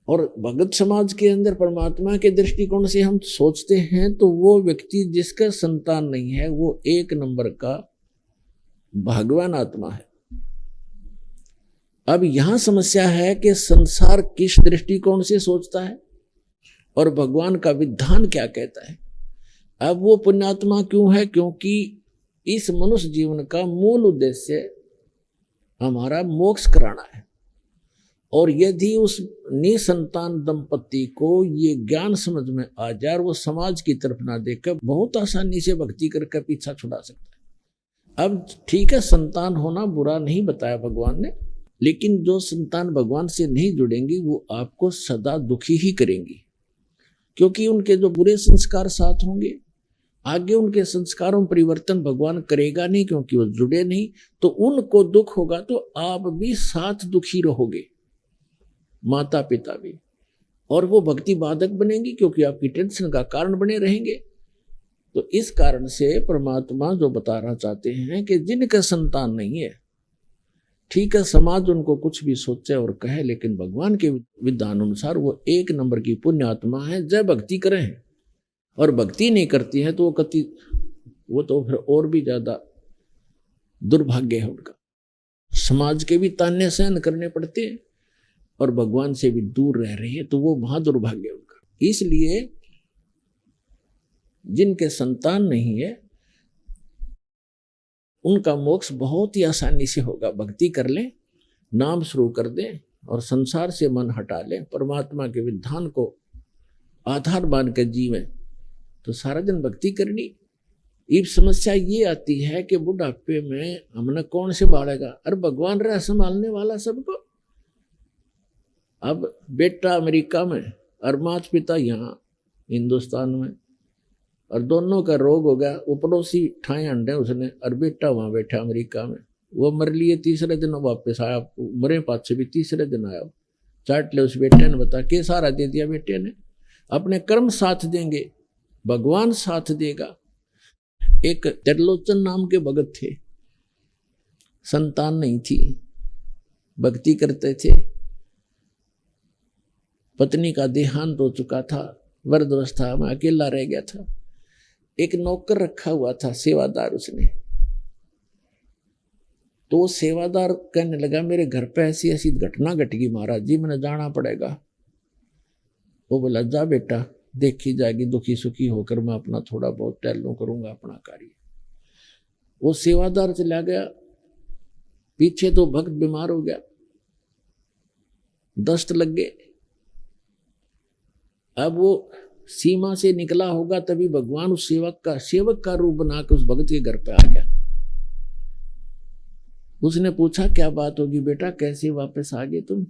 और भगत समाज के अंदर परमात्मा के दृष्टिकोण से हम सोचते हैं तो वो व्यक्ति जिसका संतान नहीं है वो एक नंबर का भगवान आत्मा है। अब यहां समस्या है कि संसार किस दृष्टिकोण से सोचता है और भगवान का विधान क्या कहता है। अब वो पुण्यात्मा क्यों है? क्योंकि इस मनुष्य जीवन का मूल उद्देश्य हमारा मोक्ष कराना है। और यदि उस निसंतान दंपति को ये ज्ञान समझ में आ जाए और वो समाज की तरफ ना देखकर बहुत आसानी से भक्ति करके पीछा छुड़ा सकता है। अब ठीक है, संतान होना बुरा नहीं बताया भगवान ने, लेकिन जो संतान भगवान से नहीं जुड़ेंगी वो आपको सदा दुखी ही करेंगी, क्योंकि उनके जो बुरे संस्कार साथ होंगे, आगे उनके संस्कारों में परिवर्तन भगवान करेगा नहीं, क्योंकि वो जुड़े नहीं। तो उनको दुख होगा तो आप भी साथ दुखी रहोगे, माता पिता भी, और वो भक्ति बाधक बनेंगी क्योंकि आपकी टेंशन का कारण बने रहेंगे। तो इस कारण से परमात्मा जो बताना चाहते हैं कि जिनका संतान नहीं है, ठीक है, समाज उनको कुछ भी सोचे और कहे, लेकिन भगवान के विधान अनुसार वो एक नंबर की पुण्य आत्मा है। जय भक्ति करें, और भक्ति नहीं करती है तो वो तो फिर और भी ज्यादा दुर्भाग्य है उनका। समाज के भी ताने सहन करने पड़ते हैं और भगवान से भी दूर रह रही है, तो वो महादुर्भाग्य है उनका। इसलिए जिनके संतान नहीं है उनका मोक्ष बहुत ही आसानी से होगा। भक्ति कर लें, नाम शुरू कर दें और संसार से मन हटा लें, परमात्मा के विधान को आधार मान कर जीवें, तो सारा दिन भक्ति करनी। अब समस्या ये आती है कि बुढ़ापे में हमने कौन से बाढ़ेगा? अरे भगवान रहा संभालने वाला सबको। अब बेटा अमेरिका में और माता पिता यहाँ हिंदुस्तान में, और दोनों का रोग हो गया। वो पड़ोसी ठाए अंडे उसने, और बेटा वहाँ बैठा अमेरिका में, वो मर लिए, तीसरे दिन वापस आया, मरे पास से भी तीसरे दिन आया। चाट ले उस बेटे ने, बता के सारा दे दिया बेटे ने। अपने कर्म साथ देंगे, भगवान साथ देगा। एक त्रिलोचन नाम के भगत थे, संतान नहीं थी, भक्ति करते थे। पत्नी का देहांत हो चुका था, वृद्धावस्था में अकेला रह गया था। एक नौकर रखा हुआ था, सेवादार उसने। तो वो सेवादार कहने लगा, मेरे घर पे ऐसी ऐसी घटना घट गई महाराज जी, मैंने जाना पड़ेगा। वो बोला, जा बेटा, देखी जाएगी, दुखी सुखी होकर मैं अपना थोड़ा बहुत टहलूं करूंगा अपना कार्य। वो सेवादार चला गया, पीछे तो भक्त बीमार हो गया, दस्त लग गए। अब वो सीमा से निकला होगा, तभी भगवान उस सेवक का रूप बनाकर उस भक्त के घर पे आ गया। उसने पूछा, क्या बात होगी बेटा, कैसे वापस आ गए तुम?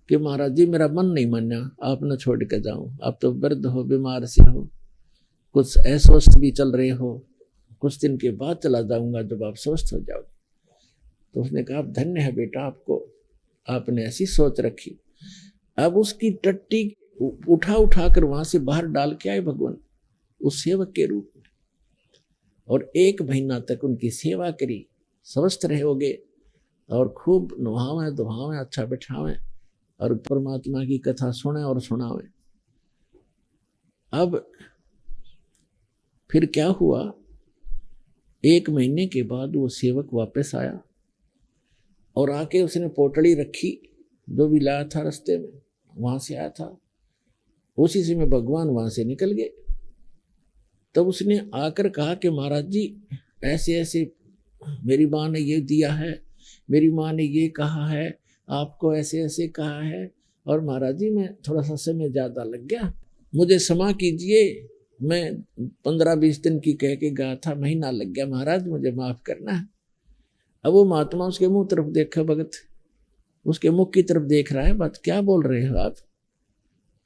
कि महाराज जी मेरा मन नहीं माना, आप न छोड़ के जाऊं, आप तो वृद्ध हो, बीमार से हो, कुछ अस्वस्थ भी चल रहे हो, कुछ दिन के बाद चला जाऊंगा जब आप स्वस्थ हो जाओगे। तो उसने कहा, धन्य है बेटा आपको, आपने ऐसी सोच रखी। अब उसकी टट्टी उठा कर वहां से बाहर डाल के आए भगवान उस सेवक के रूप में, और 1 महीना तक उनकी सेवा करी। स्वस्थ रहोगे और खूब नहावें धोहावें, अच्छा बैठावें और परमात्मा की कथा सुने और सुनावें। अब फिर क्या हुआ, 1 महीने के बाद वो सेवक वापस आया और आके उसने पोटली रखी, जो भी लाया था रास्ते में, वहां से आया था, उसी से में भगवान वहां से निकल गए। तब उसने आकर कहा कि महाराज जी ऐसे ऐसे मेरी माँ ने ये दिया है, मेरी माँ ने ये कहा है, आपको ऐसे ऐसे कहा है, और महाराज जी मैं थोड़ा सा समय ज़्यादा लग गया, मुझे क्षमा कीजिए, मैं 15-20 दिन की कह के गया था, महीना लग गया महाराज, मुझे माफ़ करना है। अब वो महात्मा उसके मुंह तरफ देखा, भगत उसके मुख की तरफ देख रहा है, बात क्या बोल रहे हो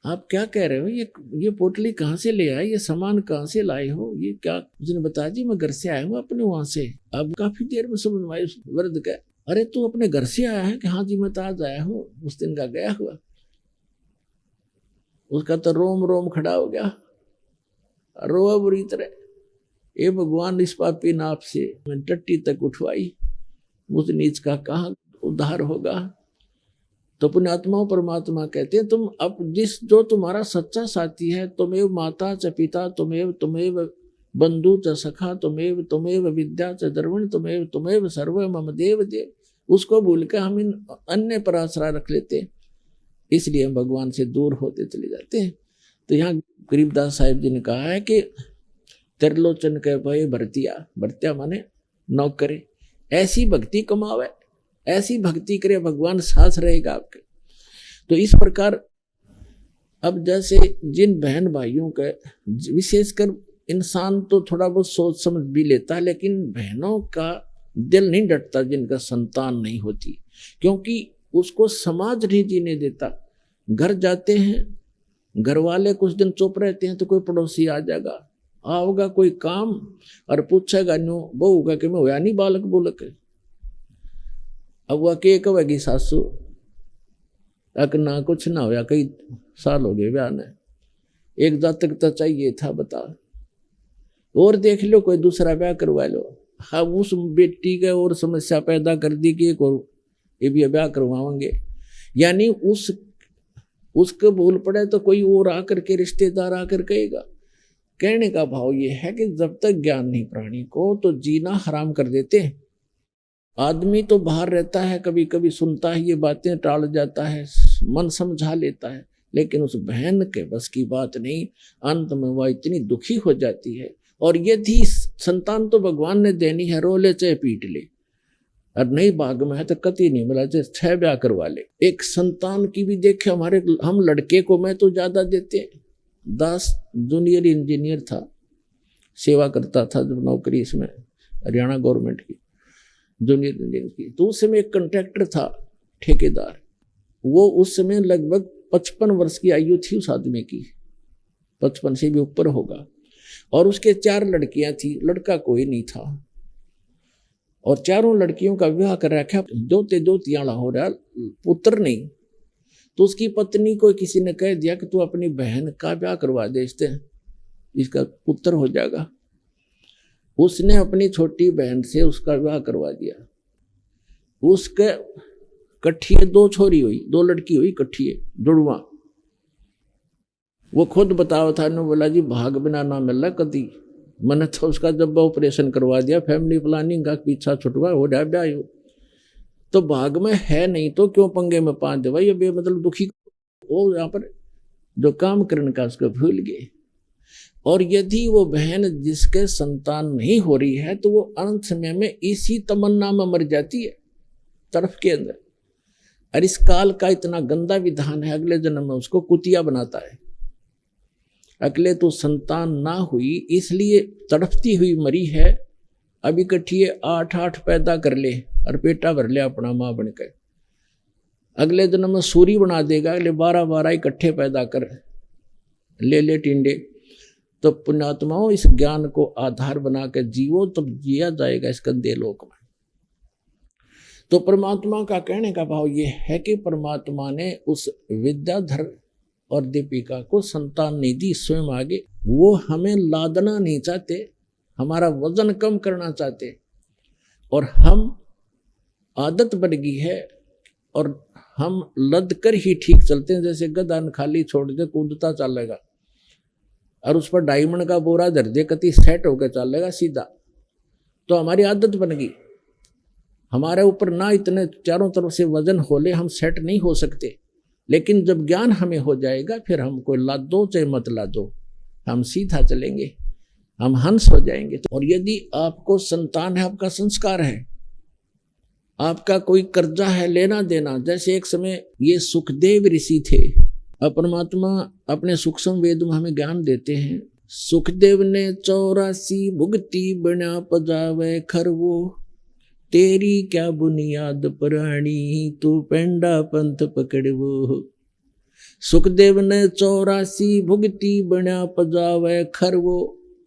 आप क्या कह रहे हो, ये पोटली कहाँ से ले आए, ये सामान कहाँ से लाए हो, ये क्या? उसने बताया जी मैं घर से आया हूँ अपने वहां से। अब काफी देर में समझ में वृद्ध का, अरे तू अपने घर से आया है? कि हाँ जी मैं तो आज आया हूँ, उस दिन का गया हुआ। उसका तो रोम रोम खड़ा हो गया, रोआ बुरी तरह, ये भगवान इस पापी नाप से मैं टट्टी तक उठवाई, उस नीच का कहाँ उद्धार होगा। तो पुण्यात्माओं परमात्मा कहते हैं तुम अब जो तुम्हारा सच्चा साथी है, तुमेव माता च पिता, तुमेव बंधु च सखा, तुमेव विद्या च द्रविण, तुमेव सर्व मम देव देव, उसको भूल के हम इन अन्य पर आश्रय रख लेते हैं, इसलिए हम भगवान से दूर होते चले जाते हैं। तो यहाँ गरीबदास साहिब जी ने कहा है कि त्रिलोचन के भय भरतिया माने नौकरे, ऐसी भक्ति कमावे, ऐसी भक्ति करे, भगवान साथ रहेगा आपके। तो इस प्रकार अब जैसे जिन बहन भाइयों के, विशेषकर इंसान तो थोड़ा बहुत सोच समझ भी लेता है, लेकिन बहनों का दिल नहीं डटता जिनका संतान नहीं होती, क्योंकि उसको समाज नहीं जीने देता। घर जाते हैं, घर वाले कुछ दिन चुप रहते हैं तो कोई पड़ोसी आ जाएगा, आओगा कोई काम और पूछेगा न्यू बहू का कि मैं होया नहीं बालक बोलक। अब वह के कहेगी सासू अक ना कुछ ना होया, कई साल हो गए ब्याह ने, एक जातक तो चाहिए था बता, और देख लो कोई दूसरा ब्याह करवा लो। अब उस बेटी के और समस्या पैदा कर दी कि एक और ये भी ब्याह करवाएंगे, यानी उसके भूल पड़े तो कोई और आकर के रिश्तेदार आकर कहेगा। कहने का भाव ये है कि जब तक ज्ञान नहीं प्राणी को तो जीना हराम कर देते हैं। आदमी तो बाहर रहता है, कभी कभी सुनता है ये बातें, टाल जाता है, मन समझा लेता है, लेकिन उस बहन के बस की बात नहीं, अंत में वह इतनी दुखी हो जाती है। और यदि संतान तो भगवान ने देनी है, रो ले चाहे पीट ले, और नहीं भाग में है तो कति नहीं मिला चाहे 6 ब्याह करवा ले। एक संतान की भी देखे हमारे, हम लड़के को मैं तो ज्यादा देते हैं। दास जूनियर इंजीनियर था, सेवा करता था जब नौकरी इसमें हरियाणा गवर्नमेंट की जूनियर इंजीनियर की, तो उस समय एक कॉन्ट्रैक्टर था ठेकेदार, वो उस समय लगभग 55 वर्ष की आयु थी उस आदमी की, 55 से भी ऊपर होगा, और उसके 4 लड़कियां थी, लड़का कोई नहीं था, और चारों लड़कियों का विवाह कर रखा, दोतियाला हो रहा, पुत्र नहीं। तो उसकी पत्नी को किसी ने कह दिया कि तू अपनी बहन का ब्याह करवा दे, इसका पुत्र हो जाएगा। उसने अपनी छोटी बहन से उसका विवाह करवा दिया। उसके कट्ठिए 2 छोरी हुई, 2 लड़की हुई कट्ठिए जुड़वा। वो खुद बताओ था, ने बोला जी भाग बिना ना मिला कदी, मैंने तो उसका जब ऑपरेशन करवा दिया, फैमिली प्लानिंग का पीछा छुटवा हो रहा ब्याह हो, तो भाग में है नहीं तो क्यों पंगे में पांच दे भाई, ये मतलब दुखी वो यहाँ पर जो काम करने का उसको भूल गए। और यदि वो बहन जिसके संतान नहीं हो रही है तो वो अनंत समय में इसी तमन्ना में मर जाती है तरफ के अंदर। और इस काल का इतना गंदा विधान है, अगले जन्म में उसको कुतिया बनाता है। अगले तो संतान ना हुई इसलिए तड़पती हुई मरी है, अभी कट्ठिए 8 पैदा कर ले और पेटा भर ले अपना माँ बनकर, अगले जन्म में सूरी बना देगा, अगले 12 इकट्ठे पैदा कर ले टिंडे। तो पुण्यात्माओं इस ज्ञान को आधार बना कर जीवो तब जिया जाएगा इस गंदे लोक में। तो परमात्मा का कहने का भाव ये है कि परमात्मा ने उस विद्याधर और दीपिका को संतान नहीं दी स्वयं आगे, वो हमें लादना नहीं चाहते, हमारा वजन कम करना चाहते, और हम आदत बन गई है और हम लद कर ही ठीक चलते हैं। जैसे गधा खाली छोड़ दे कूदता चलेगा, और उस पर डायमंड का बोरा धर दे कति सेट होकर चलेगा सीधा, तो हमारी आदत बन गई। हमारे ऊपर ना इतने चारों तरफ से वजन होले, हम सेट नहीं हो सकते। लेकिन जब ज्ञान हमें हो जाएगा, फिर हमको लाद दो चाहे मत ला दो, हम सीधा चलेंगे, हम हंस हो जाएंगे। और यदि आपको संतान है, आपका संस्कार है, आपका कोई कर्जा है, लेना देना, जैसे एक समय ये सुखदेव ऋषि थे, परमात्मा अपने सूक्ष्म वेद में हमें ज्ञान देते हैं। सुखदेव ने 84 भुगती बना पजावे खरवो, तेरी क्या बुनियाद पुरानी, तू पेंडा पंथ पकड़वो। सुखदेव ने 84 भुगती बना पजावे खरवो।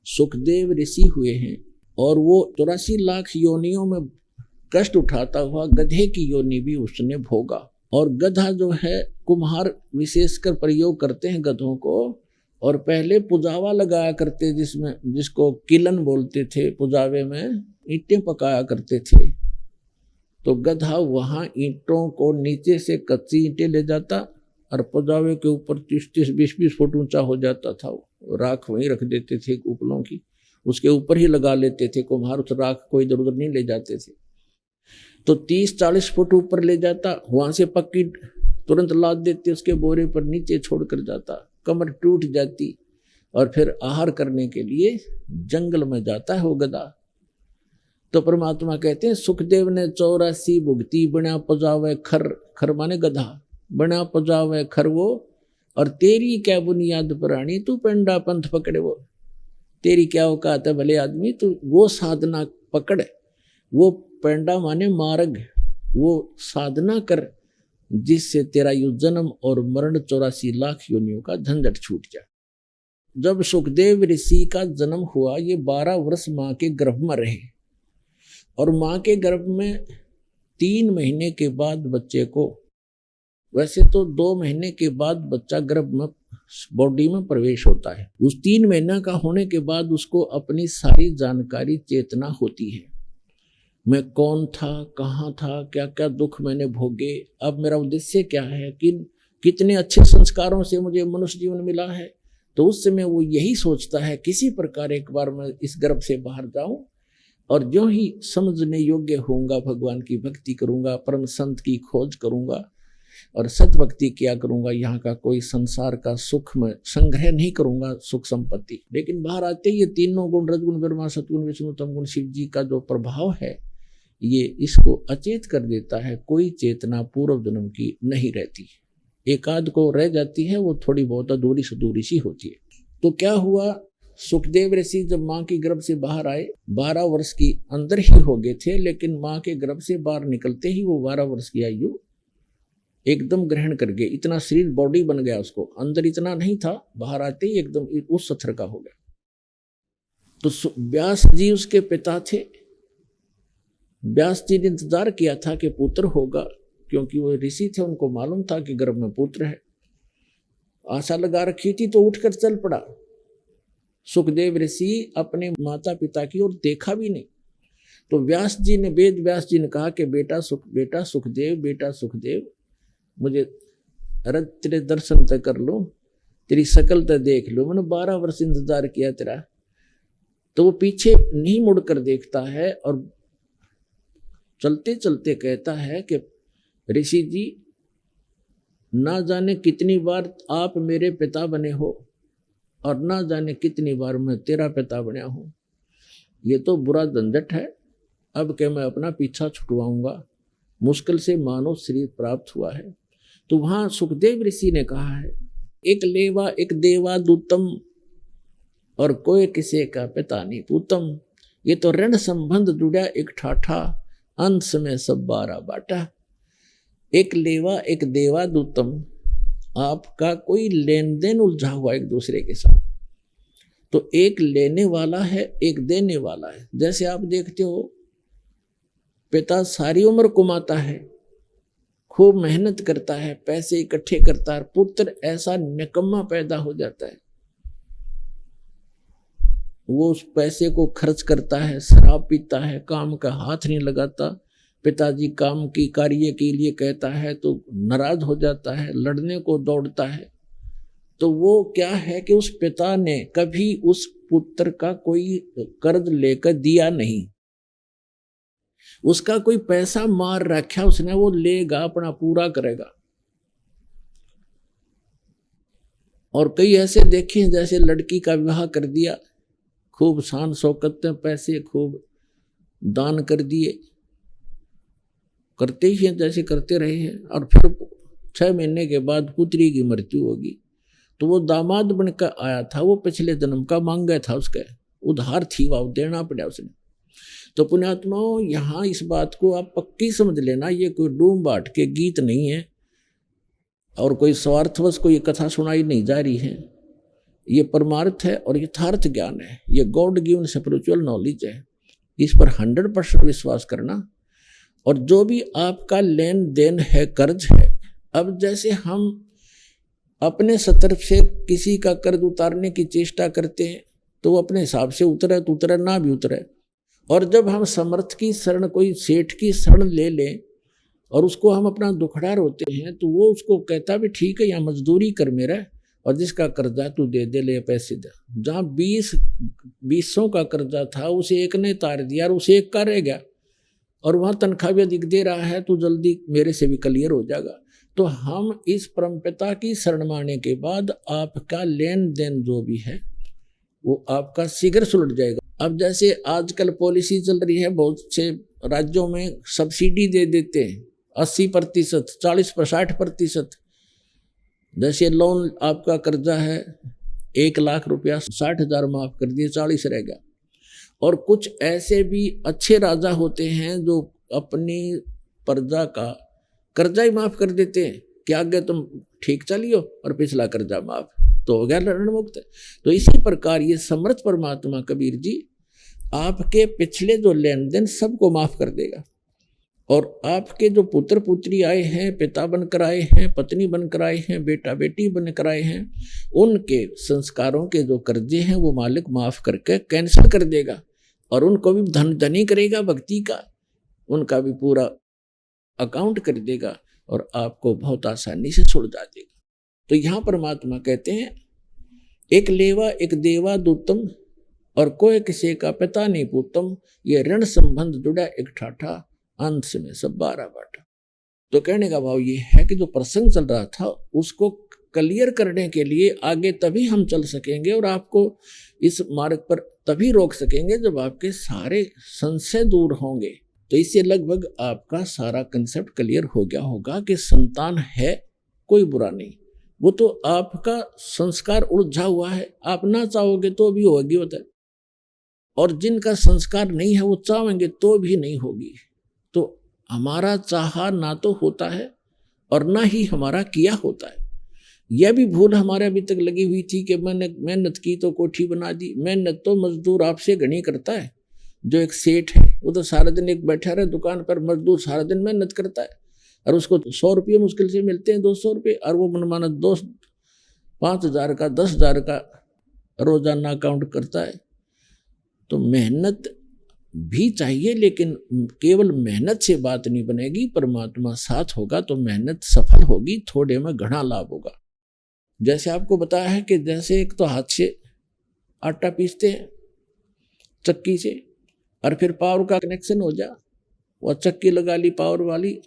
सुखदेव ऋषि हुए हैं और वो 84 लाख योनियों में कष्ट उठाता हुआ गधे की योनि भी उसने भोगा। और गधा जो है, कुम्हार विशेषकर प्रयोग करते हैं गधों को, और पहले पुजावा लगाया करते, जिसको किलन बोलते थे, पुजावे में ईंटें पकाया करते थे। तो गधा वहां ईंटों को नीचे से कच्ची ईंटें ले जाता और पुजावे के ऊपर 30-30, 20-20 फुट ऊंचा हो जाता था। राख वहीं रख देते थे उपलों की, उसके ऊपर ही लगा लेते थे कुम्हार, उस राख को इधर उधर नहीं ले जाते थे। तो 30-40 फुट ऊपर ले जाता, वहां से पक्की तुरंत लाद देते, उसके बोरे पर नीचे छोड़कर जाता, कमर टूट जाती, और फिर आहार करने के लिए जंगल में जाता है वो गधा। तो परमात्मा कहते हैं सुखदेव ने 84 भुगती बना पजावे खर, खर माने गधा, बना पजावे खर वो, और तेरी क्या बुनियाद पुरानी, तू पेंडा पंथ पकड़े वो। तेरी क्या औकात है भले आदमी, तू वो साधना पकड़, वो पेंडा माने मार्ग, वो साधना कर जिससे तेरा यु जन्म और मरण 84 लाख योनियों का झंझट छूट जाए। जब सुखदेव ऋषि का जन्म हुआ, ये 12 वर्ष माँ के गर्भ में रहे, और माँ के गर्भ में 3 महीने के बाद बच्चे को, वैसे तो 2 महीने के बाद बच्चा गर्भ में बॉडी में प्रवेश होता है, उस 3 महीना का होने के बाद उसको अपनी सारी जानकारी चेतना होती है। मैं कौन था, कहाँ था, क्या क्या दुख मैंने भोगे, अब मेरा उद्देश्य क्या है, कितने अच्छे संस्कारों से मुझे मनुष्य जीवन मिला है। तो उस समय वो यही सोचता है किसी प्रकार एक बार मैं इस गर्भ से बाहर जाऊं, और जो ही समझने योग्य होऊंगा भगवान की भक्ति करूंगा, परम संत की खोज करूंगा और सतभक्ति किया करूंगा, यहाँ का कोई संसार का सुख में संग्रह नहीं करूंगा, सुख संपत्ति। लेकिन बाहर आते ही ये तीनों गुण, रजगुण ब्रह्मा सतगुण विष्णु तम गुण शिव जी का जो प्रभाव है, ये इसको अचेत कर देता है। कोई चेतना पूर्व जन्म की नहीं रहती, एकाध को रह जाती है, वो थोड़ी बहुत अधूरी सुधूरी सी होती है। तो क्या हुआ, सुखदेव ऋषि जब माँ की गर्भ से बाहर आए, 12 वर्ष की अंदर ही हो गए थे, लेकिन माँ के गर्भ से बाहर निकलते ही वो 12 वर्ष की आयु एकदम ग्रहण कर गए। इतना शरीर बॉडी बन गया उसको, अंदर इतना नहीं था, बाहर आते ही एकदम उस सथर का हो गया। तो व्यास जी उसके पिता थे। व्यास जी ने इंतजार किया था कि पुत्र होगा, क्योंकि वो ऋषि थे, उनको मालूम था कि गर्भ में पुत्र है, आशा लगा रखी थी। तो उठकर चल पड़ा। सुखदेव ऋषि अपने माता पिता की ओर देखा भी नहीं। तो व्यास जी ने, वेद व्यास जी ने कहा कि बेटा सुखदेव, मुझे तेरे दर्शन तक कर लो, तेरी शकल तक देख लो, मैंने 12 वर्ष इंतजार किया तेरा। तो वो पीछे नहीं मुड़कर देखता है और चलते चलते कहता है कि ऋषि जी, ना जाने कितनी बार आप मेरे पिता बने हो और ना जाने कितनी बार मैं तेरा पिता बना हूं। ये तो बुरा झंझट है, अब क्या मैं अपना पीछा छुटवाऊंगा, मुश्किल से मानव शरीर प्राप्त हुआ है। तो वहां सुखदेव ऋषि ने कहा है, एक लेवा एक देवा दूतम, और कोई किसी का पिता नहीं पूतम। ये तो ऋण संबंध जुड़ा एक ठाठा, अंश में सब 12 बाटा। एक लेवा एक देवा दूतम, आपका कोई लेन देन उलझा हुआ एक दूसरे के साथ। तो एक लेने वाला है, एक देने वाला है। जैसे आप देखते हो, पिता सारी उम्र कमाता है, खूब मेहनत करता है, पैसे इकट्ठे करता है, पुत्र ऐसा निकम्मा पैदा हो जाता है, वो उस पैसे को खर्च करता है, शराब पीता है, काम का हाथ नहीं लगाता। पिताजी काम की कार्य के लिए कहता है तो नाराज हो जाता है, लड़ने को दौड़ता है। तो वो क्या है कि उस पिता ने कभी उस पुत्र का कोई कर्ज लेकर दिया नहीं। उसका कोई पैसा मार रखा उसने, वो लेगा अपना पूरा करेगा। और कई ऐसे देखे हैं जैसे लड़की का विवाह कर दिया, खूब शान शौकत में पैसे खूब दान कर दिए, करते ही हैं जैसे करते रहे हैं, और फिर 6 महीने के बाद पुत्री की मृत्यु होगी तो वो दामाद बनकर आया था, वो पिछले जन्म का मांगा था, उसका उधार थी, वो देना पड़ा उसने। तो पुण्यात्माओं, यहाँ इस बात को आप पक्की समझ लेना, ये कोई डूम बाट के गीत नहीं है और कोई स्वार्थवश कोई कथा सुनाई नहीं जा रही है। ये परमार्थ है और यथार्थ ज्ञान है, ये गॉड गिवन स्पिरिचुअल नॉलेज है। इस पर 100% विश्वास करना। और जो भी आपका लेन देन है, कर्ज है, अब जैसे हम अपने तरफ से किसी का कर्ज उतारने की चेष्टा करते हैं तो वो अपने हिसाब से उतरे तो उतरे, ना भी उतरे। और जब हम समर्थ की शरण, कोई सेठ की शरण ले लें और उसको हम अपना दुखड़ा रोते हैं तो वो उसको कहता भी ठीक है, या मजदूरी कर मेरा, और जिसका कर्जा तू दे दे, ले पैसे दे। जहाँ 20 का कर्जा था उसे एक ने तार दिया और उसे एक का रह गया, और वहाँ तनख्वाह भी अधिक दे रहा है, तो जल्दी मेरे से भी क्लियर हो जाएगा। तो हम इस परमपिता की शरण माने के बाद आपका लेन देन जो भी है वो आपका शीघ्र सुलट जाएगा। अब जैसे आजकल पॉलिसी चल रही है, बहुत से राज्यों में सब्सिडी दे देते हैं 80%, 40-60%। जैसे लोन आपका कर्जा है 1 लाख रुपया, 60,000 माफ कर दिए, 40 रह गया। और कुछ ऐसे भी अच्छे राजा होते हैं जो अपनी प्रजा का कर्जा ही माफ कर देते हैं कि आगे तुम ठीक चलियो और पिछला कर्जा माफ, तो हो गया ऋण मुक्त। तो इसी प्रकार ये समर्थ परमात्मा कबीर जी आपके पिछले जो लेन देन सबको माफ कर देगा। और आपके जो पुत्र पुत्री आए हैं, पिता बनकर आए हैं, पत्नी बनकर आए हैं, बेटा बेटी बनकर आए हैं, उनके संस्कारों के जो कर्जे हैं वो मालिक माफ करके कैंसिल कर देगा, और उनको भी धनी करेगा भक्ति का, उनका भी पूरा अकाउंट कर देगा और आपको बहुत आसानी से छोड़ जा देगा। तो यहाँ परमात्मा कहते हैं, एक लेवा एक देवा दूतम, और कोई किसी का पिता नहीं पूतम, ये ऋण संबंध जुड़ा एक ठाठा, अंत में सब 12 बाटा। तो कहने का भाव ये है कि जो प्रसंग चल रहा था उसको क्लियर करने के लिए आगे तभी हम चल सकेंगे और आपको इस मार्ग पर तभी रोक सकेंगे जब आपके सारे संशय दूर होंगे। तो इससे लगभग आपका सारा कंसेप्ट क्लियर हो गया होगा कि संतान है कोई बुरा नहीं, वो तो आपका संस्कार उलझा हुआ है, आप ना चाहोगे तो भी होगी होता है, और जिनका संस्कार नहीं है वो चाहेंगे तो भी नहीं होगी। तो हमारा चाहा ना तो होता है और ना ही हमारा किया होता है। यह भी भूल हमारे अभी तक लगी हुई थी कि मैंने मेहनत की तो कोठी बना दी। मेहनत तो मजदूर आपसे घनी करता है। जो एक सेठ है वो तो सारा दिन एक बैठा रहे दुकान पर, मजदूर सारा दिन मेहनत करता है और उसको 100 रुपये मुश्किल से मिलते हैं, 200 रुपये, और वो मनमाना 5,000 का 10,000 का रोजाना अकाउंट करता है। तो मेहनत भी चाहिए, लेकिन केवल मेहनत से बात नहीं बनेगी, परमात्मा साथ होगा तो मेहनत सफल होगी, थोड़े में घना लाभ होगा। जैसे आपको बताया है कि जैसे एक तो हाथ से आटा पीसते हैं चक्की से, और फिर पावर का कनेक्शन हो जा, वह चक्की लगा ली पावर वाली,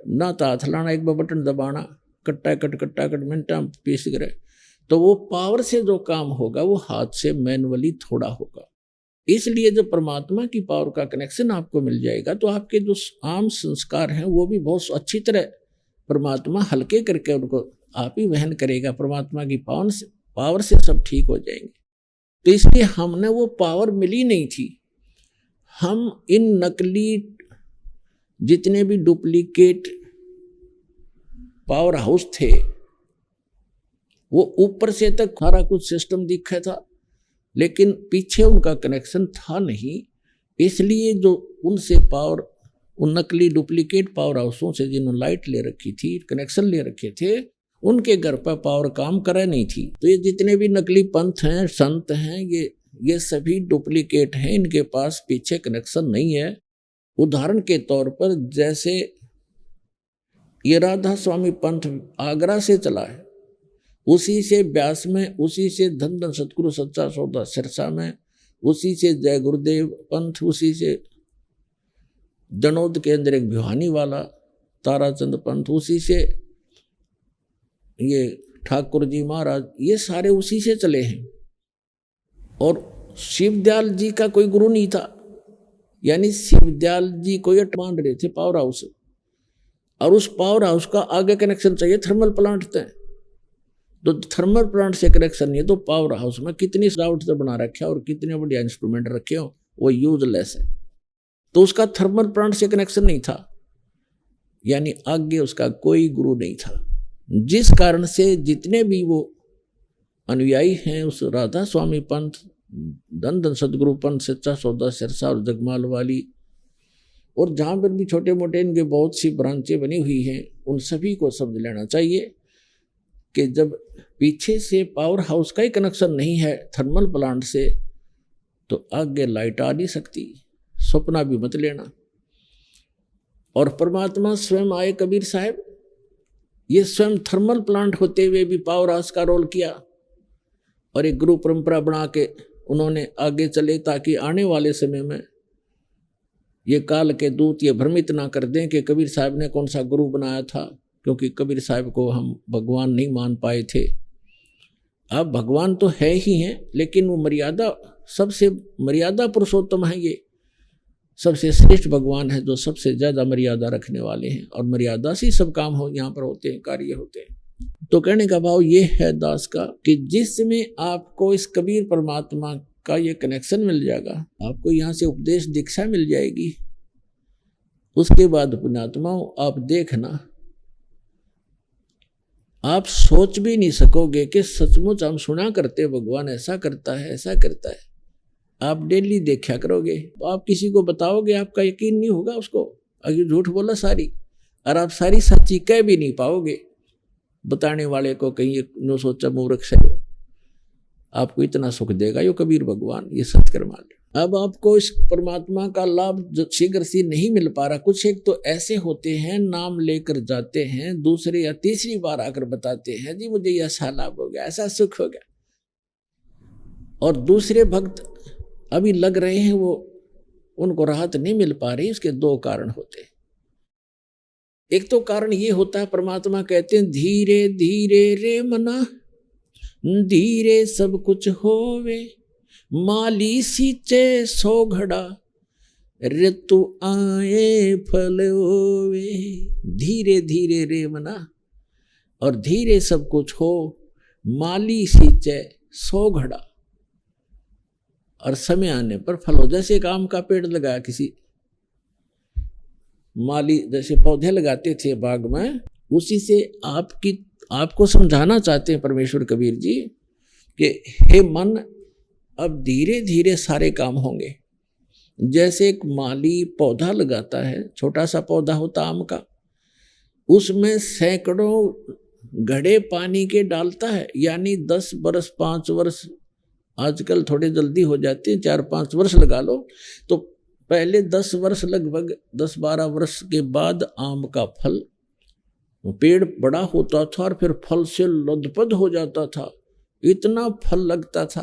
ना तो हाथ लाना, एक बटन दबाना, कट्टा कट मिनटा पीस करे। तो वो पावर से जो काम होगा वो हाथ से मैनुअली थोड़ा होगा। इसलिए जब परमात्मा की पावर का कनेक्शन आपको मिल जाएगा तो आपके जो आम संस्कार हैं वो भी बहुत अच्छी तरह परमात्मा हल्के करके उनको आप ही वहन करेगा। परमात्मा की पावर से सब ठीक हो जाएंगे। तो इसलिए हमने वो पावर मिली नहीं थी। हम इन नकली जितने भी डुप्लीकेट पावर हाउस थे वो ऊपर से तक सारा कुछ सिस्टम दिखा था, लेकिन पीछे उनका कनेक्शन था नहीं। इसलिए जो उनसे पावर, उन नकली डुप्लीकेट पावर हाउसों से जिन्होंने लाइट ले रखी थी, कनेक्शन ले रखे थे, उनके घर पर पावर काम करे नहीं थी। तो ये जितने भी नकली पंथ हैं, संत हैं, ये सभी डुप्लीकेट हैं, इनके पास पीछे कनेक्शन नहीं है। उदाहरण के तौर पर जैसे ये राधा स्वामी पंथ आगरा से चला है, उसी से ब्यास में, उसी से धन धन सतगुरु सच्चा सौदा सिरसा में, उसी से जय गुरुदेव पंथ, उसी से जनोद के अंदर एक भिवानी वाला ताराचंद पंथ, उसी से ये ठाकुर जी महाराज, ये सारे उसी से चले हैं। और शिवदयाल जी का कोई गुरु नहीं था, यानी शिवदयाल जी को ये मान रहे थे पावर हाउस, और उस पावर हाउस का आगे कनेक्शन चाहिए थर्मल प्लांट से। तो थर्मल प्लांट से कनेक्शन नहीं है तो पावर हाउस में कितनी सजावट से बना रखे और कितने बढ़िया इंस्ट्रूमेंट रखे हो, वो यूजलेस है। तो उसका थर्मल प्लांट से कनेक्शन नहीं था, यानी आगे उसका कोई गुरु नहीं था। जिस कारण से जितने भी वो अनुयायी हैं उस राधा स्वामी पंथ, धन धन सदगुरु पंथ, सच्चा सौदा सिरसा और जगमाल वाली, और जहाँ पर भी छोटे मोटे इनके बहुत सी ब्रांचें बनी हुई हैं, उन सभी को समझ लेना चाहिए कि जब पीछे से पावर हाउस का ही कनेक्शन नहीं है थर्मल प्लांट से, तो आगे लाइट आ नहीं सकती, सपना भी मत लेना। और परमात्मा स्वयं आए कबीर साहब, ये स्वयं थर्मल प्लांट होते हुए भी पावर हाउस का रोल किया, और एक गुरु परंपरा बना के उन्होंने आगे चले, ताकि आने वाले समय में ये काल के दूत ये भ्रमित ना कर दें कि कबीर साहब ने कौन सा गुरु बनाया था, क्योंकि कबीर साहब को हम भगवान नहीं मान पाए थे। अब भगवान तो है ही हैं, लेकिन वो मर्यादा, सबसे मर्यादा पुरुषोत्तम है, ये सबसे श्रेष्ठ भगवान है जो सबसे ज़्यादा मर्यादा रखने वाले हैं, और मर्यादा से सब काम हो यहाँ पर होते हैं, कार्य होते हैं। तो कहने का भाव ये है दास का कि जिसमें आपको इस कबीर परमात्मा का ये कनेक्शन मिल जाएगा, आपको यहाँ से उपदेश दीक्षा मिल जाएगी, उसके बाद पुण्यात्माओं आप देखना, आप सोच भी नहीं सकोगे कि सचमुच हम सुना करते भगवान ऐसा करता है, ऐसा करता है। आप डेली देखा करोगे, आप किसी को बताओगे, आपका यकीन नहीं होगा उसको, अगर झूठ बोला सारी, और आप सारी सच्ची कह भी नहीं पाओगे बताने वाले को, कहीं नो सोचा मूर्ख से। आपको इतना सुख देगा यो कबीर भगवान, ये सत्कर मान लो। अब आपको इस परमात्मा का लाभ शीघ्र से नहीं मिल पा रहा। कुछ एक तो ऐसे होते हैं, नाम लेकर जाते हैं, दूसरे या तीसरी बार आकर बताते हैं जी मुझे ऐसा लाभ हो गया, ऐसा सुख हो गया, और दूसरे भक्त अभी लग रहे हैं, वो उनको राहत नहीं मिल पा रही। इसके दो कारण होते हैं। एक तो कारण ये होता है, परमात्मा कहते हैं धीरे धीरे रे मना, धीरे सब कुछ होवे, माली सींचे सो घड़ा, ऋतु आए फल होवे। धीरे धीरे रे मना, और धीरे सब कुछ हो, माली सींचे सो घड़ा, और समय आने पर फल हो। जैसे एक आम का पेड़ लगाया किसी माली, जैसे पौधे लगाते थे बाग में, उसी से आपको समझाना चाहते हैं परमेश्वर कबीर जी कि हे मन, अब धीरे धीरे सारे काम होंगे। जैसे एक माली पौधा लगाता है, छोटा सा पौधा होता आम का, उसमें सैकड़ों घड़े पानी के डालता है, यानी 10 वर्ष 5 वर्ष, आजकल थोड़े जल्दी हो जाते हैं, 4-5 वर्ष लगा लो, तो पहले 10 वर्ष, लगभग 10-12 वर्ष के बाद आम का फल, पेड़ बड़ा होता था और फिर फल से लदपद हो जाता था, इतना फल लगता था,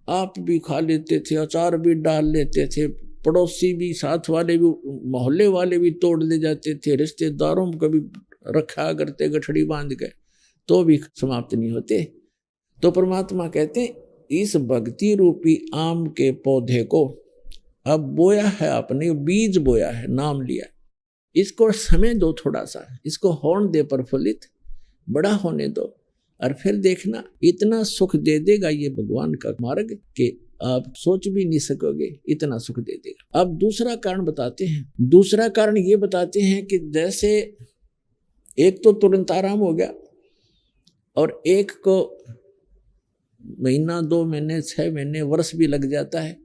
आप भी खा लेते थे, अचार भी डाल लेते थे, पड़ोसी भी, साथ वाले भी, मोहल्ले वाले भी तोड़ ले जाते थे, रिश्तेदारों को भी रखा करते गठड़ी बांध के, तो भी समाप्त नहीं होते। तो परमात्मा कहते हैं इस भक्ति रूपी आम के पौधे को अब बोया है आपने, बीज बोया है, नाम लिया, इसको समय दो थोड़ा सा, इसको होने दे प्रफुल्लित, बड़ा होने दो, और फिर देखना इतना सुख दे देगा ये भगवान का मार्ग कि आप सोच भी नहीं सकोगे, इतना सुख दे देगा। अब दूसरा कारण बताते हैं। दूसरा कारण ये बताते हैं कि जैसे एक तो तुरंत आराम हो गया, और एक को महीना, 2 महीने, 6 महीने, वर्ष भी लग जाता है,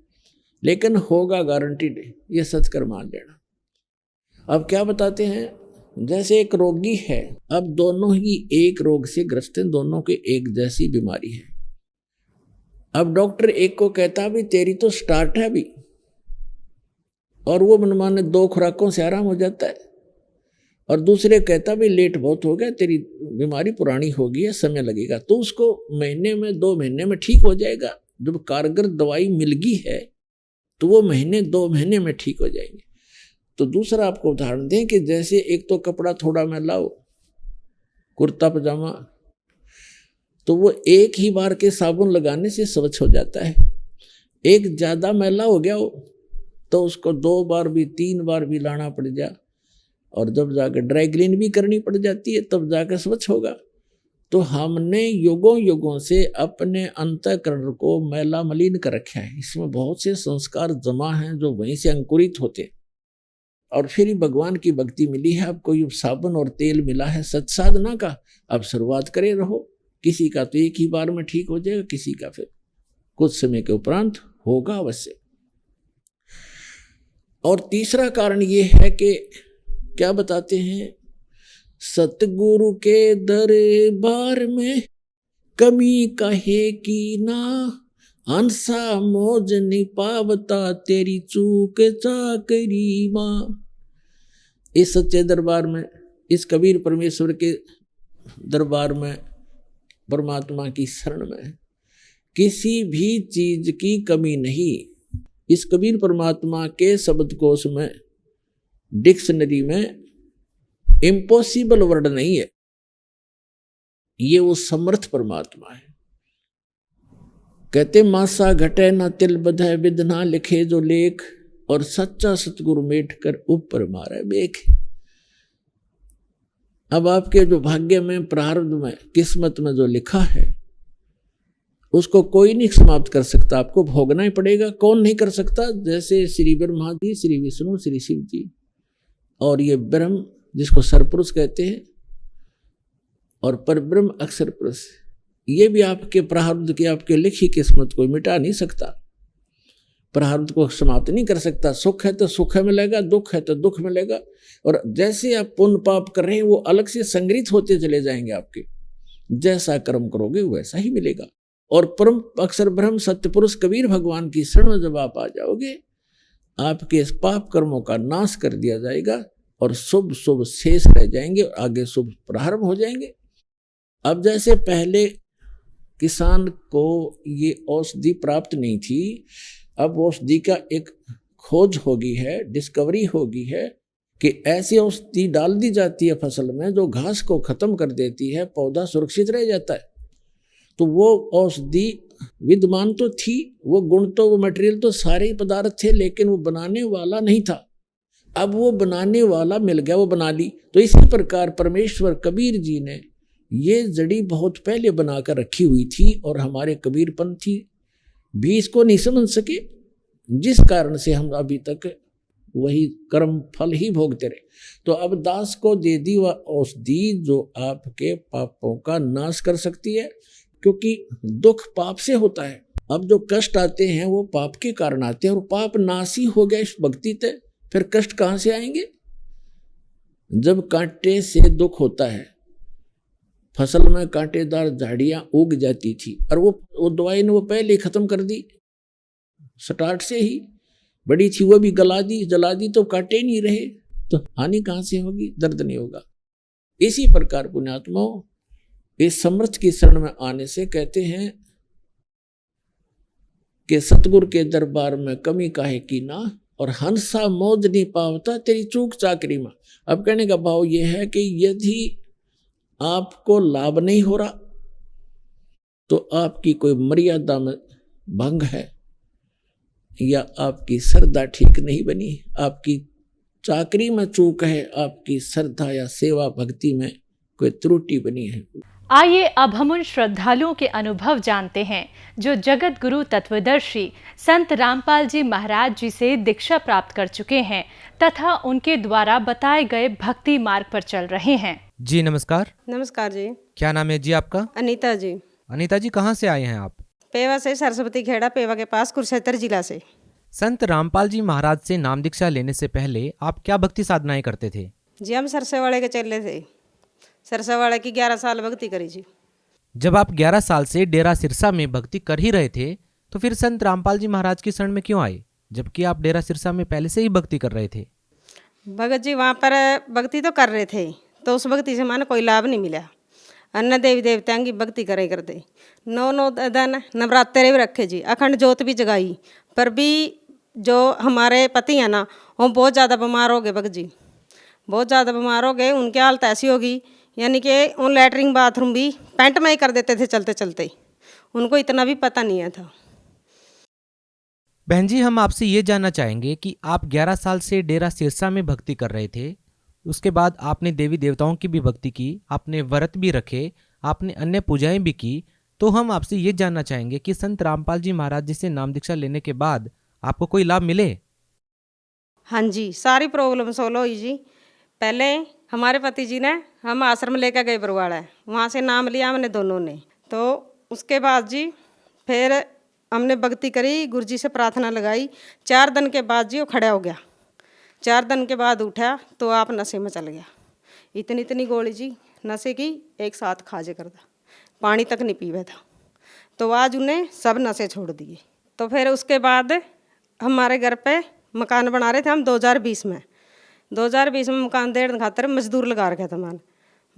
लेकिन होगा गारंटीड, ये सत्कर मान लेना। अब क्या बताते हैं, जैसे एक रोगी है, अब दोनों ही एक रोग से ग्रस्त हैं, दोनों के एक जैसी बीमारी है। अब डॉक्टर एक को कहता भी तेरी तो स्टार्ट है अभी, और वो मनमाने 2 खुराकों से आराम हो जाता है, और दूसरे कहता भी लेट बहुत हो गया, तेरी बीमारी पुरानी हो गई है, समय लगेगा। तो उसको महीने में, 2 महीने में ठीक हो जाएगा। जब कारगर दवाई मिल गई है तो वो महीने 2 महीने में ठीक हो जाएंगे। तो दूसरा आपको उदाहरण दें कि जैसे एक तो कपड़ा थोड़ा मैला हो, कुर्ता पजामा, तो वो एक ही बार के साबुन लगाने से स्वच्छ हो जाता है। एक ज़्यादा मैला हो गया हो तो उसको 2 बार भी 3 बार भी लाना पड़ जा, और जब जाकर ड्राई क्लीन भी करनी पड़ जाती है तब जाकर स्वच्छ होगा। तो हमने युगों युगों से अपने अंतःकरण को मैला मलिन कर रखा है। इसमें बहुत से संस्कार जमा हैं जो वहीं से अंकुरित होते हैं, और फिर ही भगवान की भक्ति मिली है। आपको ये साबुन और तेल मिला है सत्साधना का, अब शुरुआत करे रहो। किसी का तो एक ही बार में ठीक हो जाएगा, किसी का फिर कुछ समय के उपरांत होगा अवश्य। और तीसरा कारण ये है कि क्या बताते हैं, सतगुरु के दरबार में कमी कहे की ना, हंसा मौज नहीं पावता तेरी चूक चाकरी माँ। इस सच्चे दरबार में, इस कबीर परमेश्वर के दरबार में, परमात्मा की शरण में किसी भी चीज की कमी नहीं। इस कबीर परमात्मा के शब्दकोश में, डिक्शनरी में इम्पॉसिबल वर्ड नहीं है। ये वो समर्थ परमात्मा है। कहते मासा घटे ना तिल बधे विद ना लिखे जो लेख, और सच्चा सतगुरु मेट कर ऊपर मारे बेख। अब आपके जो भाग्य में, प्रारब्ध में, किस्मत में जो लिखा है उसको कोई नहीं समाप्त कर सकता, आपको भोगना ही पड़ेगा। कौन नहीं कर सकता? जैसे श्री ब्रह्मा जी, श्री विष्णु, श्री शिव जी, और ये ब्रह्म जिसको सरपुरुष कहते हैं, और परब्रह्म अक्षर पुरुष, ये भी आपके प्रारब्ध की, आपके लिखी किस्मत को मिटा नहीं सकता, प्रारब्ध को समाप्त नहीं कर सकता। सुख है तो सुख मिलेगा, दुख है तो दुख मिलेगा। और जैसे आप पुण्य पाप कर रहे हैं वो अलग से संग्रहित होते चले जाएंगे आपके। जैसा कर्म करोगे वैसा ही मिलेगा। और परम अक्षर ब्रह्म सत्य पुरुष कबीर भगवान की शरण में जब आप आ जाओगे, आपके पाप कर्मों का नाश कर दिया जाएगा और शुभ शुभ शेष रह जाएंगे, और आगे शुभ प्रारंभ हो जाएंगे। अब जैसे पहले किसान को ये औषधि प्राप्त नहीं थी, अब औषधि का एक खोज हो गई है, डिस्कवरी हो गई है कि ऐसी औषधि डाल दी जाती है फसल में जो घास को खत्म कर देती है, पौधा सुरक्षित रह जाता है। तो वो औषधि विद्यमान तो थी, वो गुण तो, वो मटेरियल तो सारे पदार्थ थे, लेकिन वो बनाने वाला नहीं था। अब वो बनाने वाला मिल गया, वो बना ली। तो इसी प्रकार परमेश्वर कबीर जी ने ये जड़ी बहुत पहले बनाकर रखी हुई थी, और हमारे कबीरपंथी भी इसको नहीं समझ सके, जिस कारण से हम अभी तक वही कर्म फल ही भोगते रहे। तो अब दास को दे दी वह औषधि जो आपके पापों का नाश कर सकती है, क्योंकि दुख पाप से होता है। अब जो कष्ट आते हैं वो पाप के कारण आते हैं, और पाप नाशी हो गया इस भक्ति से, फिर कष्ट कहाँ से आएंगे? जब कांटे से दुख होता है, फसल में कांटेदार झाड़ियां उग जाती थी, और वो दवाई ने वो पहले ही खत्म कर दी, स्टार्ट से ही बड़ी थी, वो भी जला दी तो कांटे नहीं रहे, तो हानि कहाँ से होगी? दर्द नहीं होगा। इसी प्रकार पुण्यात्माओं, इस समर्थ की शरण में आने से कहते हैं कि सतगुरु के दरबार में कमी काहे की ना, और हंसा मौज नहीं पावता तेरी चूक चाकरी में। अब कहने का भाव यह है कि यदि आपको लाभ नहीं हो रहा तो आपकी कोई मर्यादा में भंग है, या आपकी श्रद्धा ठीक नहीं बनी, आपकी चाकरी में चूक है, आपकी श्रद्धा या सेवा भक्ति में कोई त्रुटि बनी है। आइए अब हम उन श्रद्धालुओं के अनुभव जानते हैं जो जगत गुरु तत्वदर्शी संत रामपाल जी महाराज जी से दीक्षा प्राप्त कर चुके हैं तथा उनके द्वारा बताए गए भक्ति मार्ग पर चल रहे हैं। जी नमस्कार। नमस्कार जी। क्या नाम है जी आपका? अनीता जी। अनीता जी, कहाँ से आए हैं आप? पेवा से, सरस्वती खेड़ा पेवा के पास, कुरुक्षेत्र जिला से। संत रामपाल जी महाराज से नाम दीक्षा लेने से पहले आप क्या भक्ति साधनाएं करते थे? जी हम सरसेवाड़े के चले थे, सरसेवाड़े की 11 साल भक्ति करी जी। जब आप 11 साल से डेरा सिरसा में भक्ति कर ही रहे थे तो फिर संत रामपाल जी महाराज की शरण में क्यों आए, जबकि आप डेरा सिरसा में पहले से ही भक्ति कर रहे थे? भगत जी वहाँ पर भक्ति तो कर रहे थे, तो उस भक्ति से माने कोई लाभ नहीं मिला। अन्य देवी देवताओं की भक्ति करे करते, 9 दिन नवरात्रे भी रखे जी, अखंड ज्योत भी जगाई, पर भी जो हमारे पति हैं ना, वो बहुत ज़्यादा बीमार हो गए भगत जी, बहुत ज़्यादा बीमार हो गए। उनकी हालत ऐसी होगी, यानी कि वो लैटरिन बाथरूम भी पैंट में ही कर देते थे चलते चलते ही, उनको इतना भी पता नहीं है था। बहन जी, हम आपसे ये जानना चाहेंगे कि आप 11 साल से डेरा सिरसा में भक्ति कर रहे थे, उसके बाद आपने देवी देवताओं की भी भक्ति की, आपने व्रत भी रखे, आपने अन्य पूजाएं भी की, तो हम आपसे ये जानना चाहेंगे कि संत रामपाल जी महाराज जी से नाम दीक्षा लेने के बाद आपको कोई लाभ मिले? हाँ जी, सारी प्रॉब्लम सोल्व हुई जी। पहले हमारे पति जी ने हम आश्रम लेकर गए बरवाड़ा, वहाँ से नाम लिया हमने दोनों ने। तो उसके बाद जी फिर हमने भक्ति करी, गुरु जी से प्रार्थना लगाई। 4 दिन के बाद जी वो खड़ा हो गया। 4 दिन के बाद उठा तो आप नशे में चल गया। इतनी इतनी गोली जी नशे की एक साथ खाजे करता, पानी तक नहीं पीवे था। तो आज उन्हें सब नशे छोड़ दिए। तो फिर उसके बाद हमारे घर पे मकान बना रहे थे हम 2020 में। 2020 में मकान देने खातिर मजदूर लगा रखा था मैंने,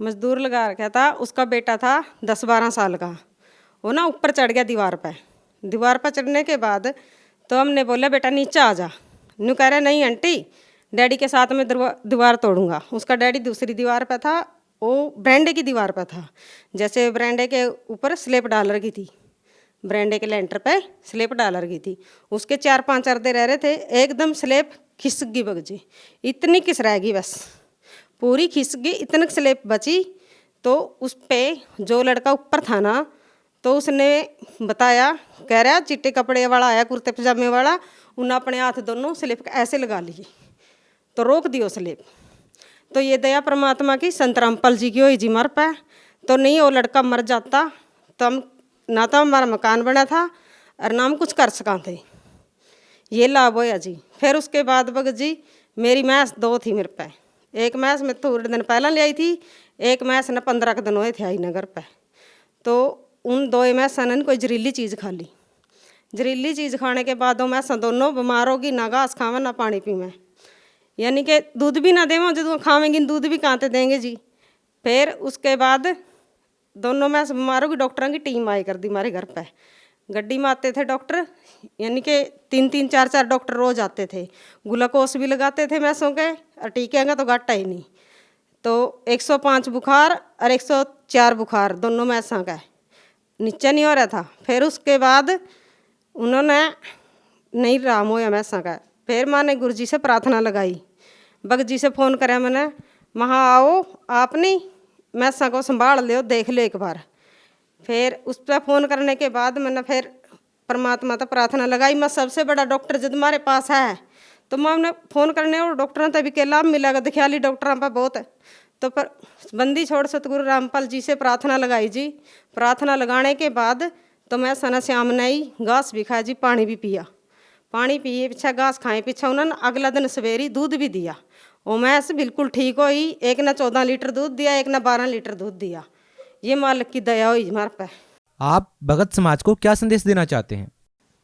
मजदूर लगा रखा था। उसका बेटा था 10-12 साल का, वो ना ऊपर चढ़ गया दीवार पे। दीवार पर चढ़ने के बाद तो हमने बोला बेटा नीचे आ जा। न्यू कह रहा नहीं आंटी, डैडी के साथ में दीवार तोड़ूंगा। उसका डैडी दूसरी दीवार पे था, वो बरांडे की दीवार पे था। जैसे बरांडे के ऊपर स्लेब डाल रखी थी, बरांडे के लेंटर पे स्लेब डाल रखी थी, उसके 4-5 अर्दे रह रहे थे। एकदम स्लेब खिसक गई भगत जी, इतनी किस रह गई, बस पूरी खिसक गई, इतनी स्लेब बची। तो उस पर जो लड़का ऊपर था ना, तो उसने बताया, कह रहा चिट्टे कपड़े वाला आया, कुर्ते पजामे वाला, उन्हें अपने हाथ दोनों स्लेब ऐसे लगा लिए तो रोक दियो स्लेब। तो ये दया परमात्मा की, संत रामपाल जी की हुई जी मर पे। तो नहीं वो लड़का मर जाता तो हम ना तो हमारा मकान बना था और ना हम कुछ कर सका थे। ये लाभ होया जी। फिर उसके बाद भगत जी मेरी मैस 2 थी मेरे पे। एक मैस मैं थोड़े दिन पहले ले आई थी, एक मैस न 15 दिन हुए थे आई नगर पे। तो उन 2 मैसा ने कोई जहरीली चीज़ खा ली। जहरीली चीज़ खाने के बाद वो मैसा दोनों बीमार होगी, ना घास खावे ना पानी पीवे, यानी कि दूध भी ना देवें। जो खावेंगी दूध भी कहाँ से देंगे जी। फिर उसके बाद दोनों मैस बीमार होगी। डॉक्टरों की टीम आई कर दी हमारे घर पे, गड्डी में आते थे डॉक्टर, यानी कि 3-3 4-4 डॉक्टर रोज आते थे। ग्लूकोस भी लगाते थे मैसों के, और टीके का तो घाटा ही नहीं। तो 105 बुखार और 104 बुखार दोनों मैसों का, नीचे नहीं हो रहा था। फिर उसके बाद उन्होंने नहीं राम होया मैसा का। फिर मैंने गुरु जी से प्रार्थना लगाई, भगत जी से फ़ोन कराया मैंने, वहाँ आओ आपने मैसा को संभाल लो, देख लो एक बार। फिर उस पर फ़ोन करने के बाद मैंने फिर परमात्मा तो प्रार्थना लगाई। मैं सबसे बड़ा डॉक्टर जब हमारे पास है तो मैं उन्हें फ़ोन करने और डॉक्टरों तभी के लाभ मिलेगा, दिखियाली डॉक्टरों पर बहुत है। तो पर बंदी छोड़ सतगुरु रामपाल जी से प्रार्थना लगाई जी। प्रार्थना लगाने के बाद तो मैं सना श्याम ने ही घास भी खाया जी, पानी भी पिया। पानी पिए पीछा घास खाए पीछा उन्होंने अगला दिन सवेरी दूध भी दिया। वो मैस बिल्कुल ठीक हुई, एक ने 14 लीटर दूध दिया, एक ने 12 लीटर दूध दिया। ये मालिक की दया हुई हमारे पे। आप भगत समाज को क्या संदेश देना चाहते हैं?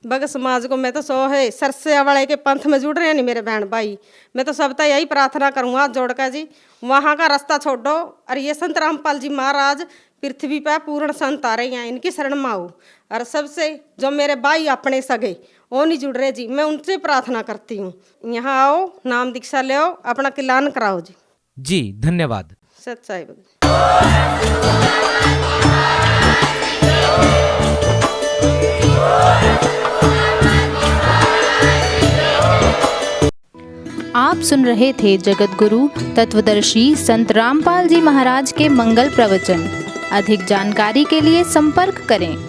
भगत समाज को मैं तो है सरसे वाले के पंथ में जुड़ रहे हैं नहीं मेरे बहन भाई, मैं तो सबका यही प्रार्थना करूँगा जोड़ कर जी, वहाँ का रास्ता छोड़ो और ये संत रामपाल जी महाराज पृथ्वी पर पूर्ण संत आ रहे हैं, इनकी शरण में आओ। और सबसे जो मेरे भाई अपने सगे वो नहीं जुड़ रहे जी, मैं उनसे प्रार्थना करती हूँ, यहाँ आओ, नाम दीक्षा ले आओ, अपना किलान कराओ जी। जी धन्यवाद। सच्चाई भगत। आप सुन रहे थे जगत गुरु तत्वदर्शी संत रामपाल जी महाराज के मंगल प्रवचन। अधिक जानकारी के लिए संपर्क करें